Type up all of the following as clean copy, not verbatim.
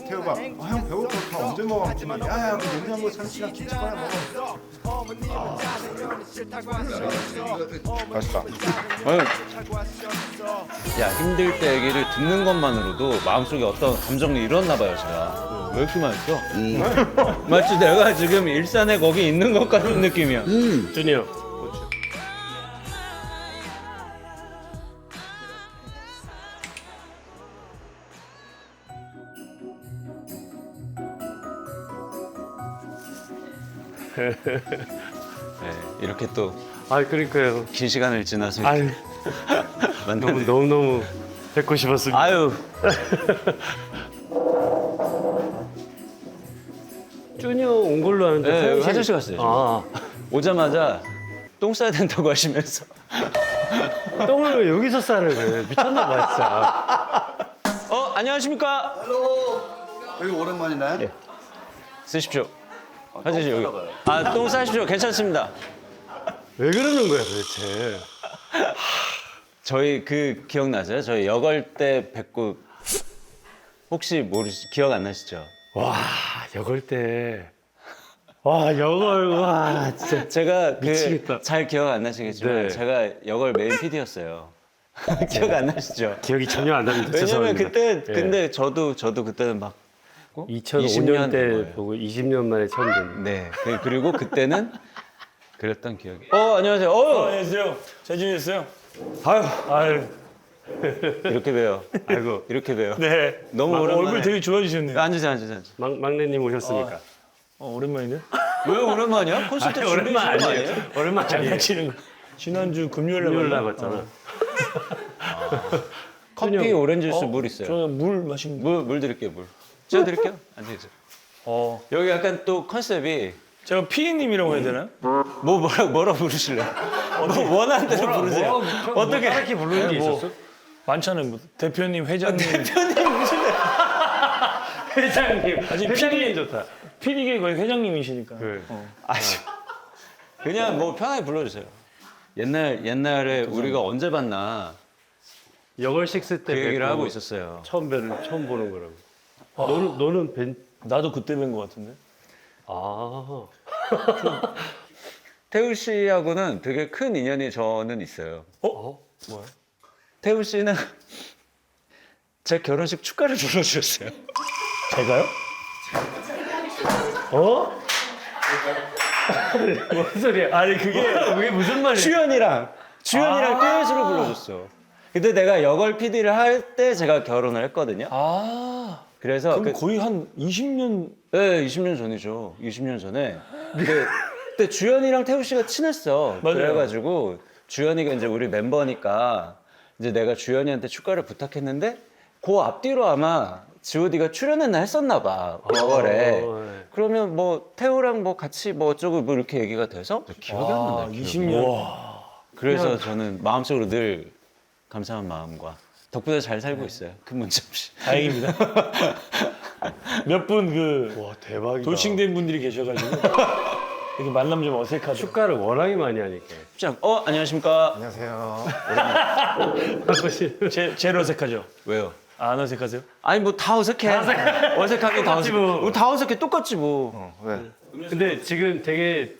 태호가 형 배고파 다 언제 먹어? 야야 그 냉장고 참치랑 김치 꺼내 먹어. 맛있다. 야, 힘들 때 얘기를 듣는 것만으로도 마음속에 어떤 감정이 일어나 봐요, 제가. 왜 이렇게 맛있어? 마치 내가 지금 일산에 거기 있는 것 같은 느낌이야. 준이 형. 네, 이렇게 또 긴 아 그러니까요. 시간을 지나서 아유 만났는데. 너무 뵙고 싶었습니다. 아유, 준이 형 온 걸로 아는데 네, 태훈 씨- 화장실 갔어요. 아 오자마자 똥 싸야 된다고 하시면서. 똥을 왜 여기서 싸는 거예요? 미쳤나 봐 진짜. 안녕하십니까? 여기 오랜만이네. 쓰십시오. 화장실 여기. 똥 싸십시오. 괜찮습니다. 왜 그러는 거야 도대체? 저희 기억나세요? 저희 여걸 때 뵙고 혹시 기억 안 나시죠? 와 여걸 때. 와 여걸 와 진짜. 제가 미치겠다. 잘 기억 안 나시겠지만 네. 제가 여걸 메인 PD였어요. 기억 안 나시죠? 기억이 전혀 안 납니다. 왜냐면 죄송합니다. 그때 예. 근데 저도 그때는 막 2005년 때 거예요. 보고 20년 만에 처음 뵙는. 네. 그리고 그때는 그랬던 기억이. 안녕하세요. 안녕하세요. 잘 지냈어요? 아유, 아유, 이렇게 봬요. 아이고 이렇게 봬요. 네. 너무 오랜만에. 얼굴 되게 좋아지셨네요. 앉으세요. 막내님 오셨습니까? 오랜만인데? 왜 오랜만이야? 콘서트 오랜만 준비하신 거 아니에요. 오랜만 잘 아니에요. 맞히는 거. 지난주 금요일 날 금요일 만나? 남았잖아. 커피 오렌지 주스 물 있어요. 저는 물 마신 거. 물 드릴게요, 물. 제가 드릴게요. 앉으세요. 여기 약간 또 컨셉이 제가 피디님이라고 해야 되나요? 뭐라 부르실래요? 뭐 원하는 대로 부르세요. 어떻게? 이렇게 부르는 게 있었어? 많잖아요. 뭐 대표님, 회장님. 회장님. 아직 회장님 좋다. PD계 거의 회장님이시니까. 그 그냥 뭐 편하게 불러주세요. 옛날에 우리가 언제 봤나 여걸 식스 때 그 얘기를 뵙고 하고 있었어요. 처음 보는 거라고. 너는 뵌. 나도 그때 뵌 것 같은데. 아. 태우 씨하고는 되게 큰 인연이 저는 있어요. 뭐야? 태우 씨는 제 결혼식 축가를 불러주셨어요. 제가요? 어? 뭔 소리야? 아니 그게 무슨 말이야? 주연이랑 듀엣으로 불러줬어. 근데 내가 여걸 PD를 할 때 제가 결혼을 했거든요. 그래서 그럼 거의 한 20년. 네, 20년 전이죠. 20년 전에. 그때 주연이랑 태우 씨가 친했어. 맞아요. 그래가지고 주연이가 이제 우리 멤버니까 이제 내가 주연이한테 축가를 부탁했는데 그 앞뒤로 아마 G.O.D가 출연했나 했었나 봐. 여걸에. 네. 그러면 뭐 태우랑 뭐 같이 뭐 어쩌고 뭐 이렇게 얘기가 돼서 기억이 안 난다. 20년. 그래서 저는 마음속으로 늘 감사한 마음과 덕분에 잘 살고 있어요. 큰 문제 없이. 다행입니다. 몇 분 와 대박이다. 돌싱된 분들이 계셔가지고 이렇게 만나면 좀 어색하죠. 축가를 워낙에 많이 하니까. 쉽지 않고. 안녕하십니까. 안녕하세요. 제일 어색하죠. 왜요? 안 어색하세요? 아니 뭐 다 어색해. 어색하긴 다 어색해. 뭐. 다 어색해. 똑같지 뭐. 왜? 근데 지금 되게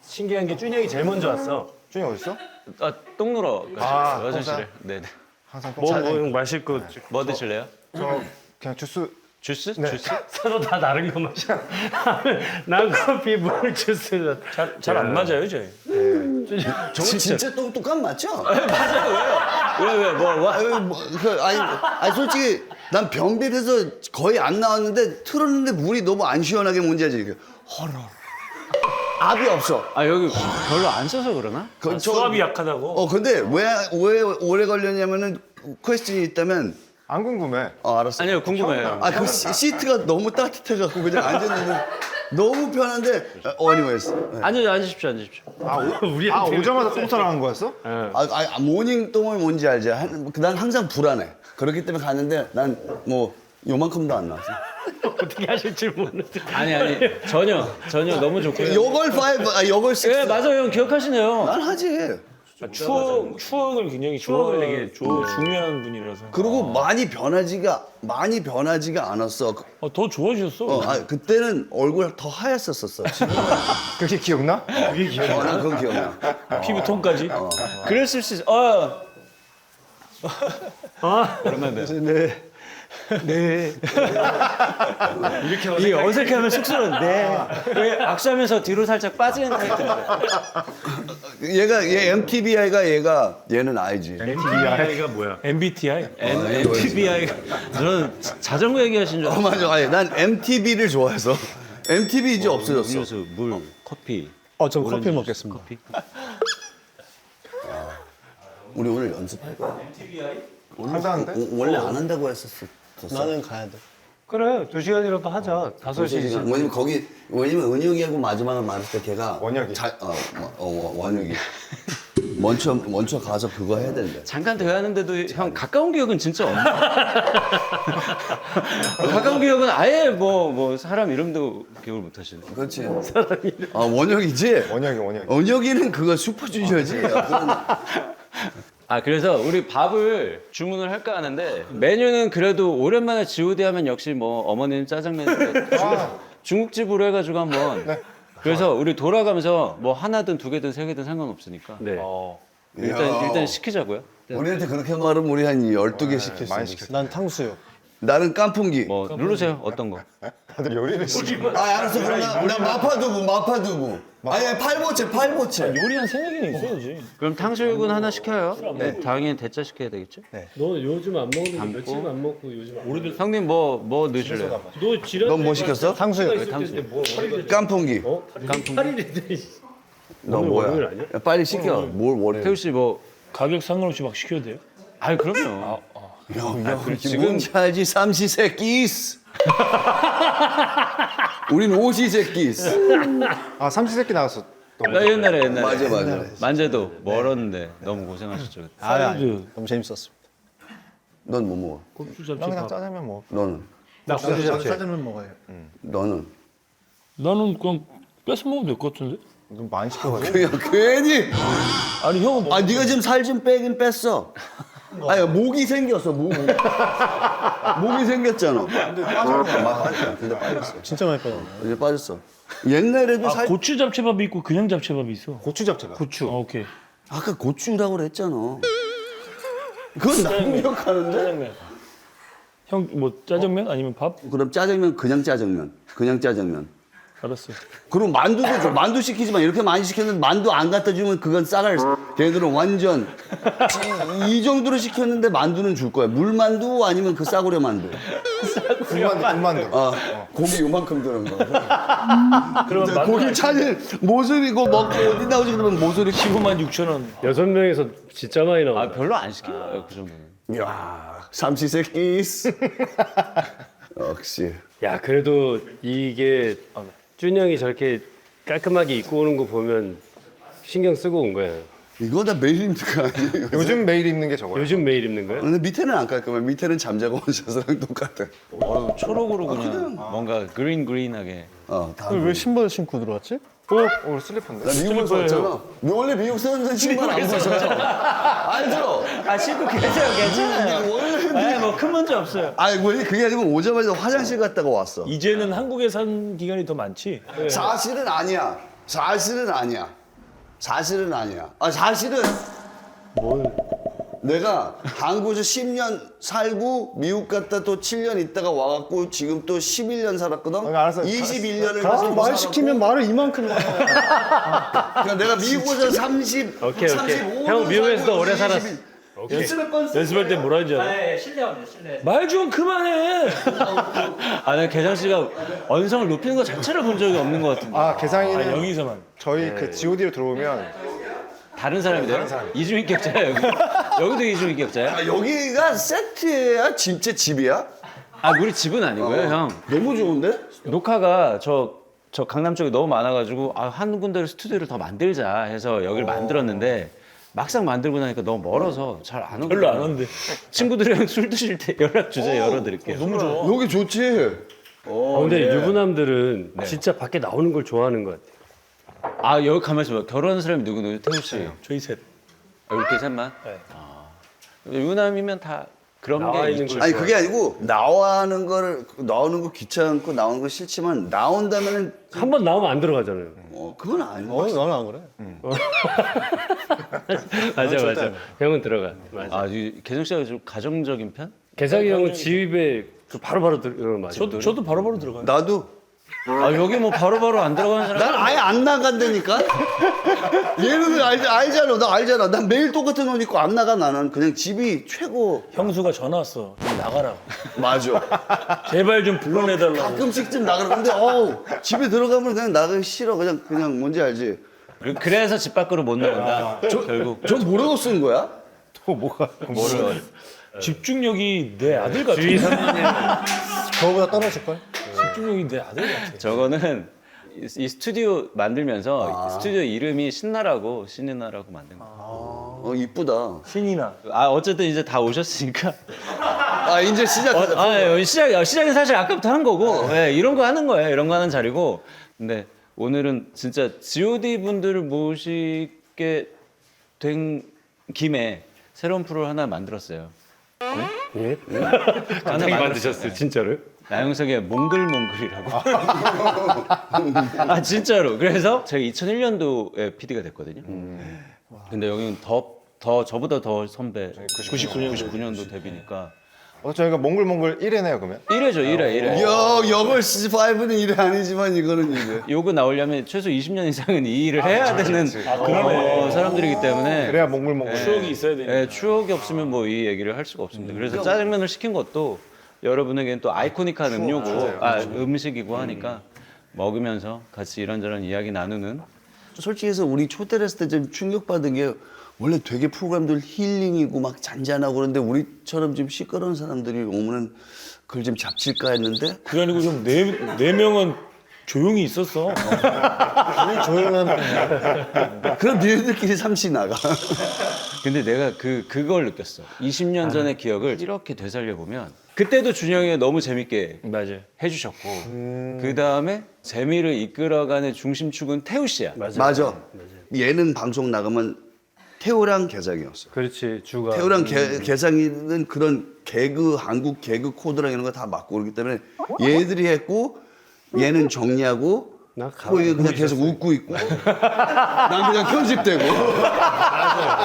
신기한 게 준이 형이 제일 먼저 왔어. 준이 어딨어? 똥 누러 아, 가시죠. 화장실에. 똥 네네. 항상 뭐 마실 거 뭐 드실래요? 저 그냥 주스. 주스? 네. 주스? 서로 다 다른 거 마셔. 난 커피, 물 주스. 잘 안 맞아요, 저희. 저 진짜 똑똑한 맞죠? 왜? 뭐? 아니 솔직히 난 변비해서 거의 안 나왔는데 틀었는데 물이 너무 안 시원하게 뭔지 알지? 이게 허러. 압이 없어. 여기 별로 안 써서 그러나? 수압이 약하다고. 근데 왜 오래 걸렸냐면은 퀘스천이 있다면 안 궁금해. 알았어. 아니요, 궁금해요. 그 시트가 너무 따뜻해갖고 그냥 앉았는데 너무 편한데 anyways. 앉으십시오. 우리한테 오자마자 똥 싸러 간 거였어? 모닝 똥을 뭔지 알지? 난 항상 불안해. 그렇기 때문에 갔는데 난 뭐 요만큼도 안 나왔어. 어떻게 하실 줄 모르는데. 아니 전혀 너무 좋고요. 여걸 5, 여걸 6. 예, 맞아요. 형 기억하시네요. 난 하지. 추억을 굉장히 추억을 되게 중요한 분이라서. 그리고 많이 변하지가 않았어. 더 좋아지셨어. 그때는 얼굴 더 하얗었었어. 지금 그게 기억나? 난 그건 기억나. 피부 톤까지. 그랬을 수 있어. 오랜만에 네. 이 어색하면 쑥스러운데 왜 악수하면서 뒤로 살짝 빠지는 타입들. 얘 MTBI가 얘는 알지. MTBI가 뭐야? MBTI. MTBI. 저는 자전거 얘기하신 줄 알았어요. 맞아. 아니, 난 MTB를 좋아해서. MTB 이제 없어졌어. 음료수, 물, 커피. 저 커피 먹겠습니다. 커피. 우리 오늘 연습할 거야. 한다는데? 원래 안 한다고 했었어. 나는 가야 돼. 그래 2시간이라도 하자. 5시. 왜냐면 은혁이하고 마지막을 말했을 때 걔가 원혁이. 원혁이. 먼저 가서 그거 해야 된대. 잠깐 대화하는데도 형 가까운 기억은 진짜 없네. 가까운 기억은 아예 뭐 사람 이름도 기억을 못 하시네. 그렇지. 원혁이지? 원혁이. 원혁이는 그거 슈퍼주니어지. 그래서 우리 밥을 주문을 할까 하는데 메뉴는 그래도 오랜만에 G.O.D 하면 역시 뭐 어머니는 짜장면인데 중국집으로 해가지고 한번 그래서 우리 돌아가면서 뭐 하나든 두 개든 세 개든 상관없으니까 네. 일단 시키자고요. 우리한테 그렇게 말하면 우리 한 12개 시켰어. 많이 시켰어. 난 탕수육. 나는 깐풍기. 뭐 누르세요. 어떤 거? 다들 요리를 시켜. 알았어. 그럼 나 마파두부. 아니, 팔보채. 요리 한 3-4개는 있어야지. 그럼 탕수육은 하나 시켜요. 네, 당연히 대짜 시켜야 되겠죠? 너 요즘 안 먹는 거 며칠 안 먹고 요즘 안 먹는 형님 뭐 넣으실래요? 너 지랄 넌 뭐 시켰어? 탕수육. 깐풍기. 팔이랬더니 너 오늘 뭐야? 월요일 아니야? 야, 빨리 시켜. 뭘 월요일? 태우 씨 뭐? 가격 상관없이 막 시켜도 돼요? 그럼요. 지금 뭔지 알지? 삼시세끼스. 우린 오시세끼스. 삼시세끼 나갔어. 나 옛날에 맞아. 만재도 멀었는데 너무 고생하셨죠. 그때. 너무 재밌었습니다. 넌 뭐 먹어? 고추 난 잡채 그냥 밥. 짜장면 먹어. 너는? 나 짜장면 먹어요. 너는? 나는 그냥 뺏어 먹으면 될 것 같은데? 좀 많이 시켜가지고. 그냥 괜히. 아니 형은 뭐 네가 지금 살 좀 빼긴 뺐어. 아니, 목이 생겼어. 목이 생겼잖아. 근데 빠졌어. 근데 빠졌어. 진짜 많이 빼요. 이제 빠졌어. 옛날에도 고추 잡채밥이 있고 그냥 잡채밥이 있어. 고추 잡채밥. 오케이. 아까 고추라고 그랬잖아. 그건 남격하는데? 짜장면. 형 뭐 짜장면 아니면 밥? 그럼 짜장면 그냥 짜장면. 알았어. 그럼 만두도 줘. 만두 시키지만 이렇게 많이 시켰는데 만두 안 갖다 주면 그건 싸갈. 걔들은 완전 이 정도로 시켰는데 만두는 줄 거야. 물만두 아니면 그 싸구려 만두. 군만두. 고기 요만큼 들은 거. 그럼 만두 고기 찾을 모서리고 먹고 어디 나오지 그러면 모서리 156,000원. 6명에서 진짜 많이 나온다. 별로 안 시켜요 그 정도는. 이야, 삼시세끼스. 역시. 야 그래도 이게 준이 형이 저렇게 깔끔하게 입고 오는 거 보면 신경 쓰고 온 거야. 이거 다 매일 입는 거 아니에요? 요즘 매일 입는 게 저거야. 요즘 매일 입는 거야? 근데 밑에는 안 깔끔해. 밑에는 잠자고 온 셔츠랑 똑같아. 초록으로 그냥 뭔가 그린하게. 다. 왜 신발 신고 들어왔지? 오늘 슬리퍼인데. 나 미국에서 왔잖아. 원래 미국 사람들은 신발 안 벗어. 알죠? 신고 괜찮아요. 원래 뭐 큰 문제 없어요. 왜 그게 아니고 오자마자 화장실 갔다가 왔어. 이제는 한국에 산 기간이 더 많지. 사실은 아니야. 사실은 내가 한국에서 10년 살고 미국 갔다 또 7년 있다가 와갖고 지금 또 11년 살았거든. 알았어. 21년을 가서 말 시키면 말을 이만큼 해. 그러니까 내가 미국에서 30, 오케이. 35년 형 미국에서도 살고 오래 20 살았어. 연습할 때 뭐라 하는지 알아? 실례. 말 좀 그만해. 나 개장 씨가 언성을 높이는 것 자체를 본 적이 없는 것 같은데. 개상이는 여기서만. 저희 그 G.O.D로 들어오면 다른 사람이래요? 이중인격자야 여기. 여기도 이중인격자야? 여기가 세트야? 진짜 집이야? 우리 집은 아니고요 형. 너무 좋은데? 녹화가 저 강남 쪽에 너무 많아가지고 한 군데를 스튜디오를 더 만들자 해서 여기를 만들었는데 막상 만들고 나니까 너무 멀어서 잘 안 오고. 별로 안 온대. 친구들이랑 술 드실 때 연락 주세요. 열어드릴게요. 너무 좋아. 여기 좋지? 근데 유부남들은 진짜 밖에 나오는 걸 좋아하는 것 같아. 여기 가만있어 봐. 결혼한 사람이 누구누구? 태우 씨. 저희 셋. 이렇게 셋만? 네. 유부남이면 다 그런 나와 게 있는 있죠. 걸 아니 그게 아니고 나오는 거 귀찮고 나오는 거 싫지만 나온다면은 한 번 나오면 안 들어가잖아요. 그건 아니고. 나는 안 그래. 맞아. 형은 들어가. 맞아. 아, 개성 씨가 좀 가정적인 편? 개석이 형은 집에 그 바로바로 들어 맞아. 저도 바로바로 들어가요. 나도 아, 여기 뭐 바로바로 안 들어가는 사람? 난 아예 안 나간다니까. 얘는 알잖아. 나 알잖아. 난 매일 똑같은 옷 입고 안 나가 나는 그냥 집이 최고. 형수가 전화 왔어. 좀 나가라고. 맞아. 제발 좀 불러내달라고. 가끔씩 좀 나가는데 집에 들어가면 그냥 나가기 싫어. 그냥 뭔지 알지. 그래서 집 밖으로 못 나간다. 결국. 저 뭐라고 쓴 거야? 또 뭐가 뭐를. 집중력이 내 아들 같아. 주위 선배님 저보다 떨어질 걸? 집중력이 내 아들 같아. 저거는 이 스튜디오 만들면서 스튜디오 이름이 신나라고 신이나라고 만든 거. 이쁘다. 신이나. 아 어쨌든 이제 다 오셨으니까. 이제 시작하자. 시작은 사실 아까부터 한 거고 네, 이런 거 하는 거예요. 이런 거 하는 자리고. 근데 오늘은 진짜 G.O.D 분들을 모시게 된 김에 새로운 프로를 하나 만들었어요. 예? 하나 갑자기 만드셨어요, 진짜로요? 나영석의 몽글몽글이라고. 아 진짜로. 그래서 제가 2001년도에 PD가 됐거든요. 근데 여기는 더 저보다 더 선배 99년도 데뷔니까 저희가 몽글몽글 1회네요 그러면. 1회죠 1회. 영월 시즌 5는 일이 아니지만 이거는 이제. 요거 나오려면 최소 20년 이상은 이 일을 해야 되는 그러네. 사람들이기 때문에 그래야 몽글몽글. 추억이 있어야 되니까. 예, 추억이 없으면 뭐 이 얘기를 할 수가 없습니다. 그래서 짜장면을 시킨 것도 여러분에게는 또 아이코닉한 음료고 음식이고 하니까 먹으면서 같이 이런저런 이야기 나누는. 솔직히 해서 우리 초대를 했을 때 좀 충격받은 게 원래 되게 프로그램들 힐링이고 막 잔잔하고 그런데 우리처럼 좀 시끄러운 사람들이 오면은 그걸 좀 잡칠까 했는데 그게 아니고 좀 네 명은 조용히 있었어. 그럼 니네들끼리 삼시 나가. 근데 내가 그걸 느꼈어. 20년 전의 기억을 이렇게 되살려 보면 그때도 준영이가 너무 재밌게 맞아요. 해주셨고 그 다음에 재미를 이끌어가는 중심축은 태우 씨야. 맞아. 얘는 방송 나가면 태호랑 개상이었어. 그렇지, 주가. 태호랑 개상이는 그런 한국 개그 코드랑 이런 거 다 맞고 그러기 때문에 얘들이 했고 얘는 정리하고 나 호이 그냥 계속 웃고 있고 난 그냥 편집되고 난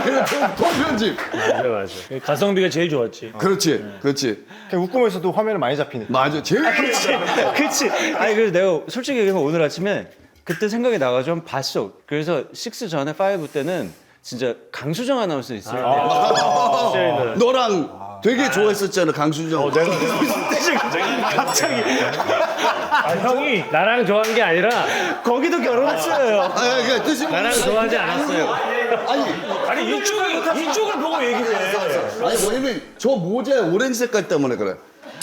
그냥 편집. 맞아. 가성비가 제일 좋았지. 그렇지. 그냥 웃으면서도 화면을 많이 잡히니까. 맞아. 제일 그치. 아니 그래서 내가 솔직히 얘기하면 오늘 아침에 그때 생각이 나가지고 좀 봤어. 그래서 6 전에 5 때는 진짜 강수정 아나운서 있을 때 너랑 되게 좋아했었잖아 강수정. 갑자기. 형이 나랑 좋아한 게 아니라 거기도 결혼했어요. 그러니까 뜻이 나랑 좋아하지 않았어요. 아니 이쪽을 보고 얘기를 해. 아니 뭐냐면 저 모자에 오렌지 색깔 때문에 그래.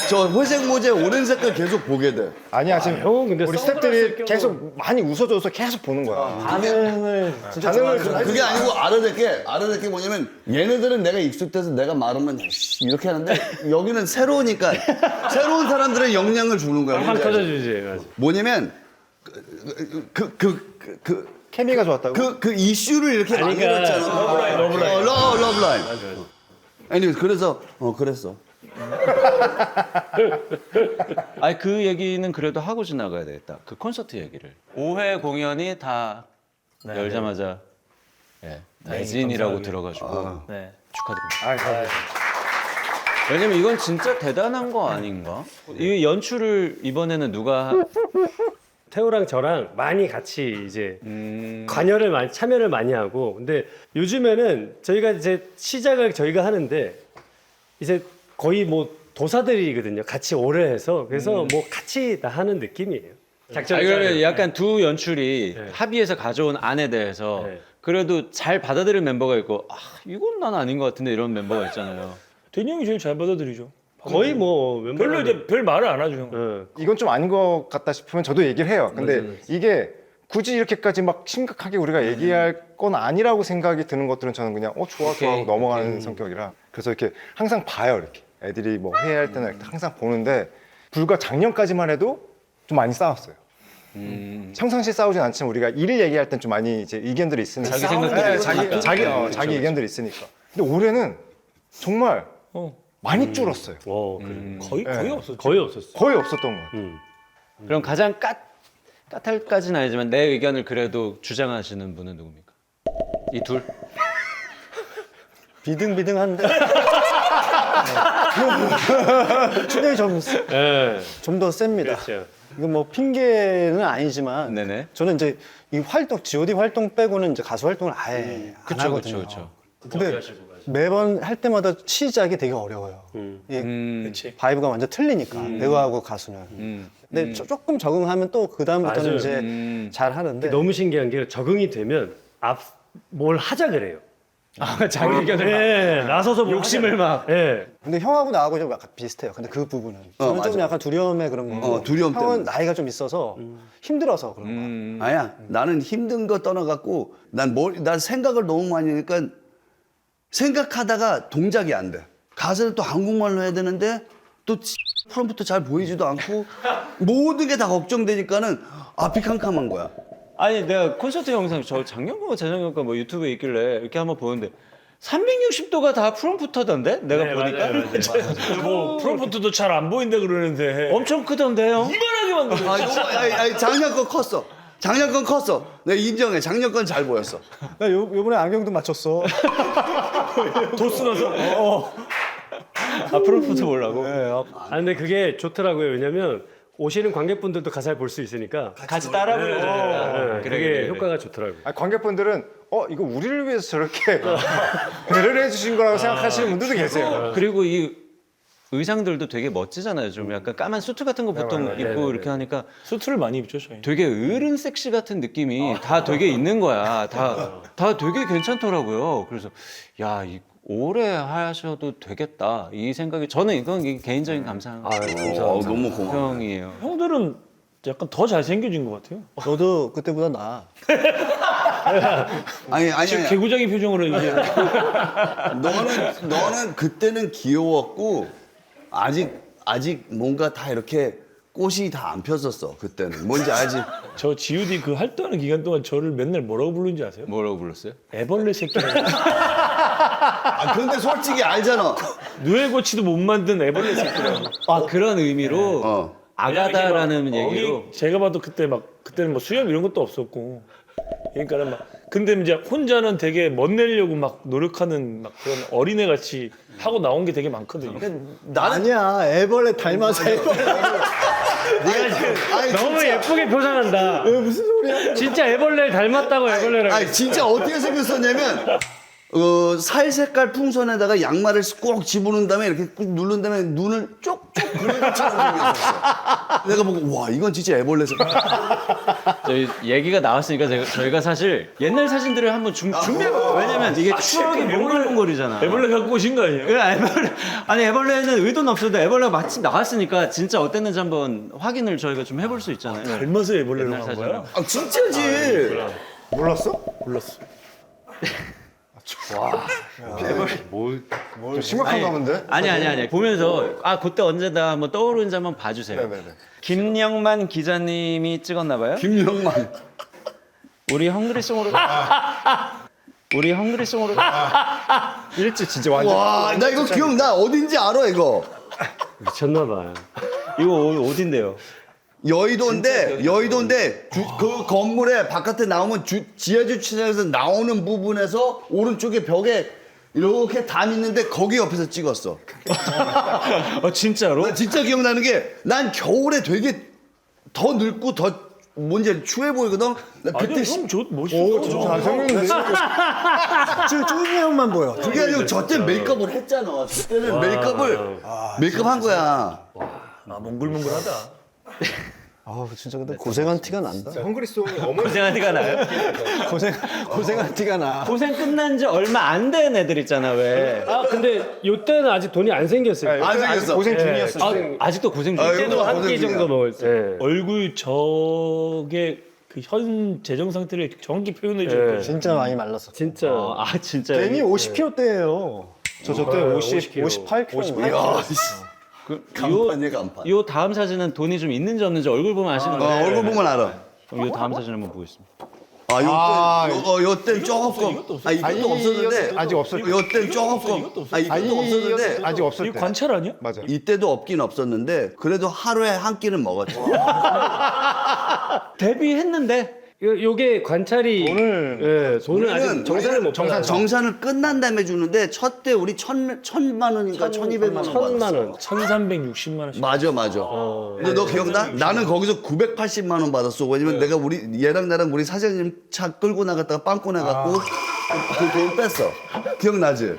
저 회색 모자에 오렌지 색깔 계속 보게 돼. 아니야 지금 형은 근데 우리 선글라스를 스태프들이 계속 많이 웃어줘서 계속 보는 거야. 반응을 진짜 반응을 그게 아니고 알아낼 게 뭐냐면 얘네들은 내가 익숙해서 내가 말하면 이렇게 하는데 여기는 새로우니까 새로운 사람들의 영향을 주는 거야. 확 터져주지. 맞아. 뭐냐면 케미가 좋았다고. 그 이슈를 이렇게 아니, 만들었잖아. 러브라인. 러브라인. 아니 그래서 그랬어. 아니 그 얘기는 그래도 하고 지나가야 되겠다. 그 콘서트 얘기를. 5회 공연이 다 열자마자 대진이라고 들어가지고 네. 축하드립니다. 왜냐면 이건 진짜 대단한 거 아닌가? 이 연출을 이번에는 누가 태우랑 저랑 많이 같이 이제 참여를 많이 하고 근데 요즘에는 저희가 이제 시작을 저희가 하는데 이제 거의 뭐 도사들이거든요. 같이 오래 해서 그래서 뭐 같이 다 하는 느낌이에요. 작전을 그러면 짜요. 약간 두 연출이 네. 합의해서 가져온 안에 대해서 네. 그래도 잘 받아들일 멤버가 있고 이건 난 아닌 것 같은데 이런 멤버가 있잖아요. 대니 형이 제일 잘 받아들이죠. 거의 뭐 별로 이제 별 말을 안 하죠 형. 이건 좀 아닌 것 같다 싶으면 저도 얘기를 해요. 근데 이게 굳이 이렇게까지 막 심각하게 우리가 얘기할 건 아니라고 생각이 드는 것들은 저는 그냥 좋아 하고 넘어가는 성격이라 그래서 이렇게 항상 봐요. 이렇게 애들이 뭐 회의할 때는 항상 보는데 불과 작년까지만 해도 좀 많이 싸웠어요. 평상시 싸우진 않지만 우리가 일 얘기할 땐 좀 많이 이제 의견들이 있으니까 자기 생각들이 네, 있으니까. 자기 의견들이 있으니까. 근데 올해는 정말 많이 줄었어요. 그래. 거의 없었죠. 거의 없었어. 거의 없었던 것 같아요. 그럼 가장 까탈까지는 아니지만 내 의견을 그래도 주장하시는 분은 누굽니까? 이 둘? 비등비등한데 충격이 좀 예. 더 셉니다. 그렇죠. 이거 뭐 핑계는 아니지만 네네. 저는 이제 이 활동 G.O.D 활동 빼고는 이제 가수 활동을 아예 안 그쵸, 하거든요. 그쵸. 근데 매번 할 때마다 시작이 되게 어려워요. 이게 그렇지. 바이브가 완전 틀리니까 배우하고 가수는. 근데 조금 적응하면 또 그 다음부터는 맞아요. 이제 잘 하는데 너무 신기한 게 적응이 되면 뭘 하자 그래요. 자기 의견을 예, 나서서 뭐 욕심을 하자. 막. 예. 근데 형하고 나하고 좀 약간 비슷해요. 근데 그 부분은 저는 좀 맞아. 약간 두려움에 그런 거고 두려움 형은 때문에. 나이가 좀 있어서 힘들어서 그런 거야. 아니야. 나는 힘든 거 떠나갖고 난 생각을 너무 많이 하니까 생각하다가 동작이 안 돼. 가사를 또 한국말로 해야 되는데 또 프롬프트 잘 보이지도 않고 모든 게 다 걱정되니까는 앞이 캄캄한 거야. 아니 내가 콘서트 영상 저 작년인가 재작년인가 뭐 유튜브에 있길래 이렇게 한번 보는데 360도가 다 프롬프터던데? 내가 네, 보니까 맞아요. 뭐 프롬프트도 잘 안 보인다 그러는데 엄청 크던데요? 이만하게 만들어. 작년 건 컸어. 작년 건 컸어. 내가 인정해. 작년 건 잘 보였어. 나 요번에 안경도 맞췄어. 도 쓰면서 아 프롬프터 보려고? 아 근데 그게 좋더라고요. 왜냐면 오시는 관객분들도 가사를 볼 수 있으니까 같이 따라 부르잖아. 예, 그게 효과가 좋더라고요. 아니, 관객분들은 이거 우리를 위해서 저렇게 배려를 해주신 거라고 생각하시는 분들도 계세요. 그리고 이 의상들도 되게 멋지잖아요. 좀 약간 까만 수트 같은 거 보통 입고 네네네. 이렇게 하니까 수트를 많이 입죠 저희. 되게 어른 섹시 같은 느낌이 다 되게 있는 거야. 다 되게 괜찮더라고요. 그래서 야, 올해 하셔도 되겠다 이 생각이 저는 이건 개인적인 감상 너무 고마워. 형이에요. 형들은 약간 더 잘생겨진 것 같아요. 너도 그때보다 나아. 아니. 지금 개구장이 표정으로 이제 너는 그때는 귀여웠고 아직 뭔가 다 이렇게 꽃이 다 안 폈었어. 그때는 뭔지 알지? 저 G.O.D 그 활동하는 기간 동안 저를 맨날 뭐라고 부르는지 아세요? 뭐라고 불렀어요? 애벌레 새끼라고. 근데 솔직히 알잖아. 누에고치도 못 만든 애벌레 새끼라고. 아 그런 의미로 아가다라는 얘기로 제가 봐도 그때는 뭐 수염 이런 것도 없었고. 그러니까는 근데 이제 혼자는 되게 멋내려고 막 노력하는 막 그런 어린애 같이 하고 나온 게 되게 많거든요. 아니야 애벌레 닮아서 애벌레. 너무 예쁘게 표현한다. 무슨 소리야? 진짜 애벌레를 닮았다고 애벌레라고. 아니 진짜 어떻게 생겼었냐면 살 색깔 풍선에다가 양말을 꼭 집어넣은 다음에 이렇게 꾹 누른 다음에 눈을 쪽쪽 그린 것처럼 생겼었어. 내가 보고 와 이건 진짜 애벌레 색깔. 저희 얘기가 나왔으니까 저희가 사실 옛날 사진들을 한번 준비해봐요. 왜냐면 이게 추억이 몽글몽글이잖아. 애벌레 갖고 오신 거 아니에요? 아니 애벌레는 의도는 없어도 애벌레가 마침 나왔으니까 진짜 어땠는지 한번 확인을 저희가 좀 해볼 수 있잖아요. 닮아서 애벌레로 옛날 한 거야? 아 진짜지. 몰랐어? 몰랐어. 좀 심각한가 본데? 아니 보면서 그때 언제다 한번 떠오르는지 한번 봐주세요. 네네네. 김영만 기자님이 찍었나봐요. 김영만. 우리 헝그리송으로 일찍 진짜 완전 와 나 이거 기억나. 어딘지 알아 이거. 미쳤나 봐요. 이거 어딘데요? 여의도인데 그 건물에 바깥에 나오면 지하 주차장에서 나오는 부분에서 오른쪽에 벽에 이렇게 담 있는데 거기 옆에서 찍었어. 진짜로? 나 진짜 기억나는 게 난 겨울에 되게 더 늙고 더 뭔지 추해 보이거든. 나 그때 아니 형저 멋있어. 잘생겼는데? 지금 쭈니 형만 보여. 그게 아니고 저때 메이크업을 했잖아. 그때는 메이크업 한 거야. 몽글몽글하다. 진짜 근데 고생한 티가 난다. 헝그리송이 어머니 고생한 티가 나요? 고생한 티가 나. 고생 끝난 지 얼마 안 된 애들 있잖아 왜? 근데 요때는 아직 돈이 안 생겼어요. 안 생겼어. 아직 고생 중이었을 때. 아직도 고생 중이에요? 아이고. 그때도 한 고생 끼 중이야. 정도 먹을 때. 얼굴 저게 그 현 재정 상태를 정확히 표현해 주는 거지. 진짜 많이 말랐어. 진짜. 진짜 괜히 50kg 때예요. 저 때 58kg. 야, 간판이야 간판. 요 다음 사진은 돈이 좀 있는지 없는지 얼굴 보면 아시는 거예요? 얼굴 보면 알아. 그럼 이 다음 사진 한번 보겠습니다. 요때 조금 이것도 없었는데 아직 없을 때. 요때 조금 이것도 없었는데 아직 없을 이거 때. 관찰 아니야? 맞아. 이때도 없긴 없었는데 그래도 하루에 한 끼는 먹었죠. 데뷔했는데 요게 관찰이 돈을 돈을 아직 정산을 못 받았어요. 정산을 끝난 다음에 주는데 첫 때 우리 1,000만 원인가 1,200만 원 1,000만 원. 1,360만 원씩. 맞아. 근데 너 기억나? 나는 거기서 980만 원 받았어. 왜냐면 내가 얘랑 나랑 우리 사장님 차 끌고 나갔다가 빵꾸 나갖고 그 돈 뺐어. 기억나지?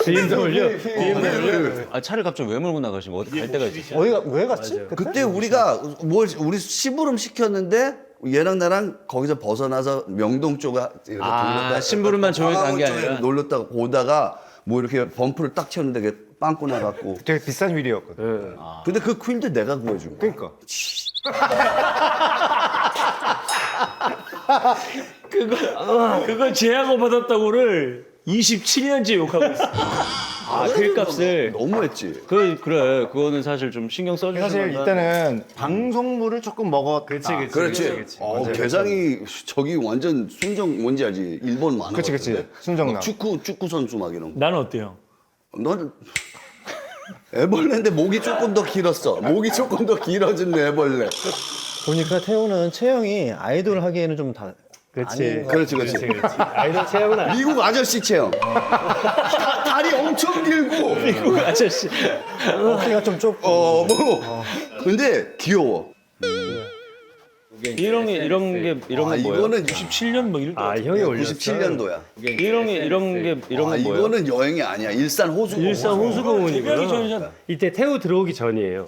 BMW. 아, 차를 갑자기 왜 몰고 나가신 거? 어디 갈 데가 있었어요? 어디가 왜 갔지? 그때 우리가 우리 심부름 시켰는데 얘랑 나랑 거기서 벗어나서 명동 쪽에 이렇게 돌렸다가 심부름만 조용히 간 게 아니라 놀렸다가 오다가 뭐 이렇게 범프를 딱 쳤는데 그게 빵꾸 나갖고. 되게 비싼 휠이었거든. 근데 그 퀸도 내가 구해준 거야. 그러니까. 그거 제하고 받았다고를 27년째 욕하고 있어. 그 값을 너무했지. 그래 그거는 사실 좀 신경 써주시면 사실 이때는 방송물을 조금 먹었다. 그렇지. 개장이 저기 완전 순정 뭔지 알지? 일본 만화. 그치. 같은데? 순정남. 막 축구 선수 막 이런 거. 나는 어때요? 너는 애벌레인데 목이 조금 더 길었어. 목이 조금 더 길어진 애벌레. 보니까 태호는 체형이 아이돌 하기에는 좀 다. 그렇지. 그렇지. 아이돌 체험은 아니. 미국 아저씨 체형. 다리 엄청 길고. 미국 아저씨 어깨가 좀 좁고. 근데 귀여워. 이런 게 뭐예요? 이거는 17년 뭐 이럴 때. 아, 형이 올렸어. 97년도야. 이런 거 뭐예요? 이거는 여행이 아니야. 일산 호수공원. 일산 호수공원이고요. 데뷔하기 전이잖아. 이때 태우 들어오기 전이에요.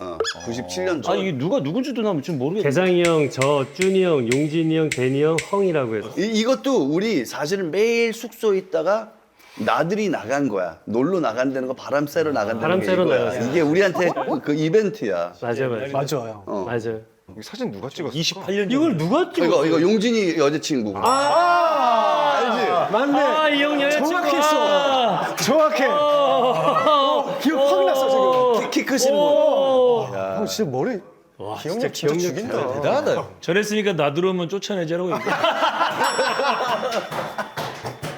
97년도. 아 이게 누군지도 나 지금 모르겠네. 대상이 형, 저 준이 형, 용진이 형, 데니 형, 헝이라고 해서. 이것도 우리 사실은 매일 숙소에 있다가 나들이 나간 거야. 놀러 나간다는 거 바람 쐬러 나간다는 바람 게 쐬러 이거야. 나갔어요. 이게 우리한테 그 이벤트야. 맞아요. 맞아요. 이 사진 누가 찍었어? 28년 이걸 누가 찍었어? 이거 용진이 여자친구. 알지? 맞네. 아, 이 형 여자친구. 정확했어. 정확해. 기억 확 났어 지금. 키 크신 분. 형 진짜 머리 진짜 기억력 죽인다. 대단하다. 저랬으니까 나 들어오면 쫓아내자라고 얘기해.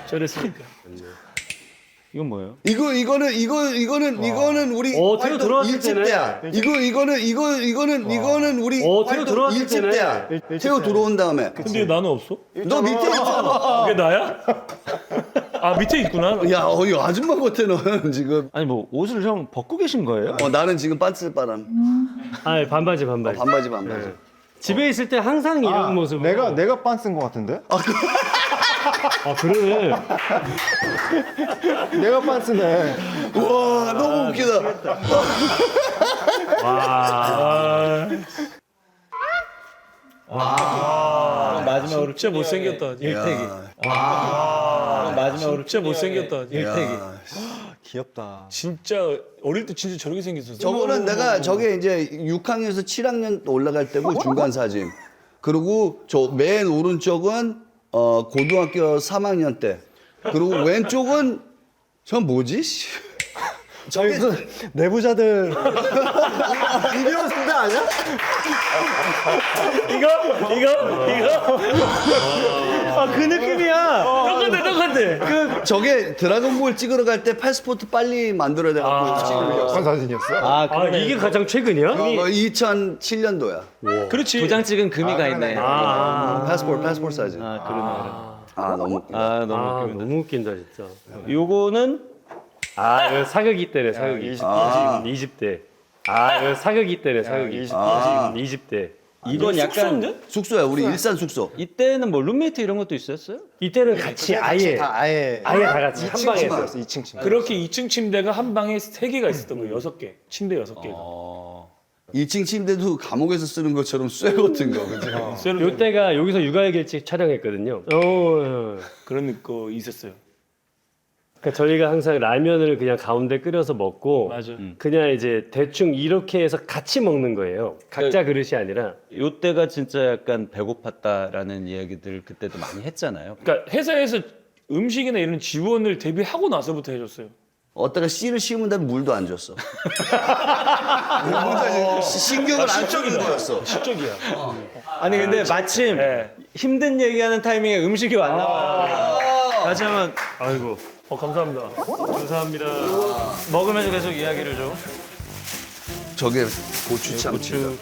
저랬으니까. 이건 뭐예요? 이거는 우리 태우 활동 들어왔을 일집 때야. 이거는 우리 태우 활동 들어왔을 일집 때네. 때야. 태우 들어온 다음에. 근데 나는 없어? 너 밑에 있잖아. 그게 나야? 아 밑에 있구나. 야, 이 아줌마 같아 너는 지금. 아니 뭐 옷을 형 벗고 계신 거예요? 나는 지금 빤스바람. 아, 반바지. 반바지. 집에 있을 때 항상 이런 모습. 내가 빤쓴 것 같은데? 아, 그러네. 내가 빤쓰네. 와, 너무 웃기다. 마지막으로 진짜 못생겼다. 일택이. 마지막으로 진짜 못생겼다. 일택이. 귀엽다. 진짜 어릴 때 진짜 저렇게 생겼었어. 저거는 내가 저게 이제 6학년에서 7학년 올라갈 때고 중간 사진. 그리고 저 맨 오른쪽은 고등학교 3학년 때. 그리고 왼쪽은 저 뭐지? 저희 그 내부자들 이병헌 선배 아니야? 이거? 아, 그 느낌이야. 똑같아. 저게 드래곤볼 찍으러 갈 때 패스포트 빨리 만들어야 돼갖고 찍으려. 그런 사진이었어? 아, 이게 가장 최근이야? 2007년도야. 그렇지. 도장 찍은 금이가 있네. 패스포트 사진. 너무 웃기다. 너무 아, 웃깁니다. 너무 웃긴다, 진짜. 요거는 이거 사극이 때래, 사극이. 20대. 이거 사극이 때래, 사극이. 20대. 이건 약간 숙소야, 우리 일산 숙소. 이때는 뭐 룸메이트 이런 것도 있었어요? 이때는 같이 아예 다 아예 다 같이 한 방에 했어. 2층 침대. 그렇게 2층 침대가 한 방에 3개가 있었던 거예요. 6개. 침대 6개가. 2층 침대도 감옥에서 쓰는 것처럼 쇠 같은 거. 그죠? 요때가 여기서 육아의 길치 촬영했거든요. 그런 거 있었어요. 그러니까 저희가 항상 라면을 그냥 가운데 끓여서 먹고 맞아. 그냥 이제 대충 이렇게 해서 같이 먹는 거예요. 각자 그릇이 아니라. 요때가 진짜 약간 배고팠다라는 이야기들 그때도 많이 했잖아요. 그러니까 회사에서 음식이나 이런 지원을 데뷔하고 나서부터 해줬어요. 어디다가 씨를 심은 다음에 물도 안 줬어. 신경을 안 쓰는 거였어. 시적이야. 아니 근데 마침 네. 힘든 얘기하는 타이밍에 음식이 왔나. 다시 한번 아이고 감사합니다. 감사합니다. 먹으면서 계속 이야기를 좀. 저게 고추참. 고추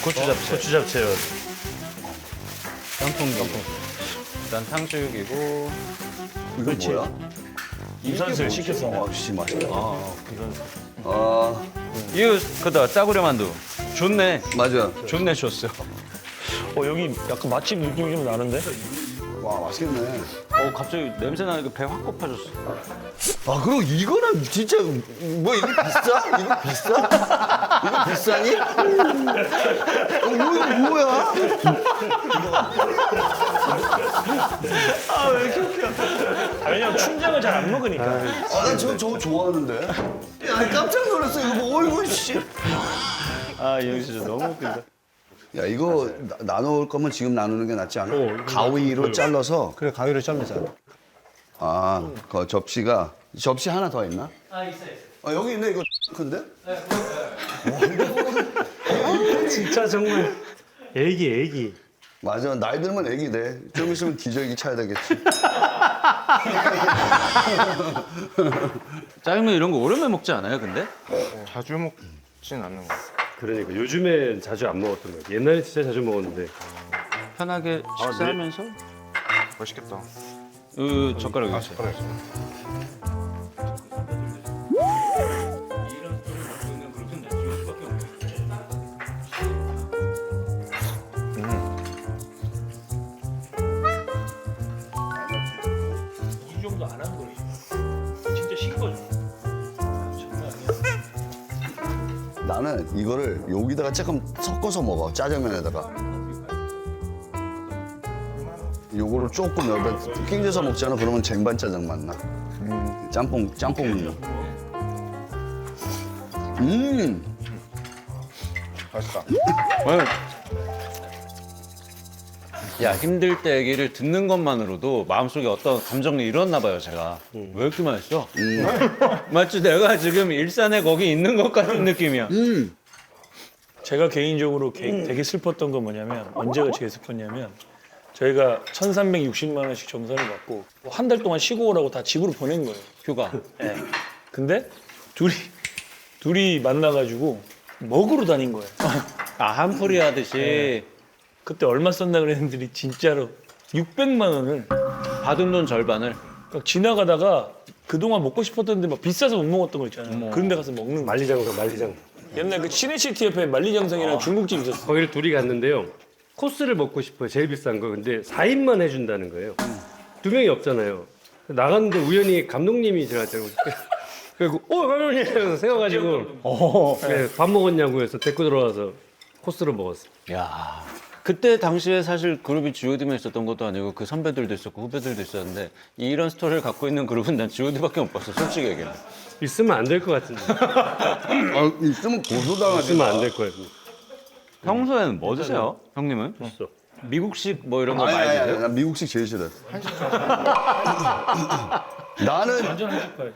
잡채. 고추 잡채요. 짬뽕. 일단 탕수육이고. 이거 뭐야? 유산슬 시켰어. 아씨 맛있다. 이거 그다 짜구려 만두. 좋네. 맞아. 좋네 줬어. 여기 약간 맛집 느낌이 좀 나는데? 와 맛있겠네. 갑자기 냄새 나니까 배 확 고파졌어. 아 그럼 이거는 진짜 뭐 이거 비싸? 이거 비싸? 이거 비싸니? 이거 뭐야? 왜냐면 춘장을 잘 안 먹으니까. 난 저거 좋아하는데. 아니 깜짝 놀랐어 이거 뭐 어이구 씨. 아 이 형 진짜 너무 웃긴다. 야 이거 나눠올 거면 지금 나누는 게 낫지 않아? 가위로 잘라서. 그래 가위로 잘라자. 아, 그 접시 하나 더 있나? 있어요. 여기 있네 이거 큰데? 진짜 정말 애기. 맞아 나이 들면 애기 돼. 좀 있으면 기저귀 차야 되겠지. 짜장면 이런 거 오랜만에 먹지 않아요 근데? 자주 먹진 않는 것 같아요. 그러니까 요즘엔 자주 안 먹었던 거예요. 옛날에 진짜 자주 먹었는데. 편하게 식사하면서 맛있겠다. 젓가락 여기 있어요. 젓가락 있어. 이 정도 안 한 거지. 진짜 신 거죠. 장난 아니야. 나는 이거를 여기다가 조금 섞어서 먹어 짜장면에다가. 요거를 조금 여기다 끼얹어서 먹잖아. 그러면 쟁반 짜장 맛 나. 짬뽕. 맛있다. 야 힘들 때 얘기를 듣는 것만으로도 마음속에 어떤 감정이 일었나 봐요 제가. 왜 이렇게 맛있어? 마치 내가 지금 일산에 거기 있는 것 같은 느낌이야. 제가 개인적으로 되게 슬펐던 건 뭐냐면 언제가 제일 슬펐냐면 저희가 1,360만 원씩 정산을 받고 한 달 동안 쉬고 오라고 다 집으로 보낸 거예요. 휴가. 예. 근데 둘이 만나가지고 먹으러 다닌 거예요. 아 한풀이 하듯이 그때 얼마 썼나 그랬는데 진짜로 600만 원을 받은 돈 절반을. 막 지나가다가 그동안 먹고 싶었던데 막 비싸서 못 먹었던 거 있잖아요. 그런 데 가서 먹는 거. 만리장성. 옛날 그 시내시티 옆에 만리장성이라는 중국집 있었어. 거기를 둘이 갔는데요. 코스를 먹고 싶어요. 제일 비싼 거. 근데 4인만 해준다는 거예요. 두 명이 없잖아요. 나갔는데 우연히 감독님이 들어갔더라고요. 그리고 감독님 이러면서 세워가지고 네, 밥 먹었냐고 해서 데리고 들어와서 코스로 먹었어요. 야 그때 당시에 사실 그룹이 G.O.D만 있었던 것도 아니고 그 선배들도 있었고 후배들도 있었는데 이런 스토리를 갖고 있는 그룹은 난 G.O.D밖에 못 봤어 솔직히 얘기해. 있으면 안 될 것 같은데. 있으면 고소당하지. 있으면 안 될 거예요. 평소에는 뭐 드세요? 형님은? 없어. 미국식 뭐 이런 거 많이 드세요? 난 미국식 제일 싫어.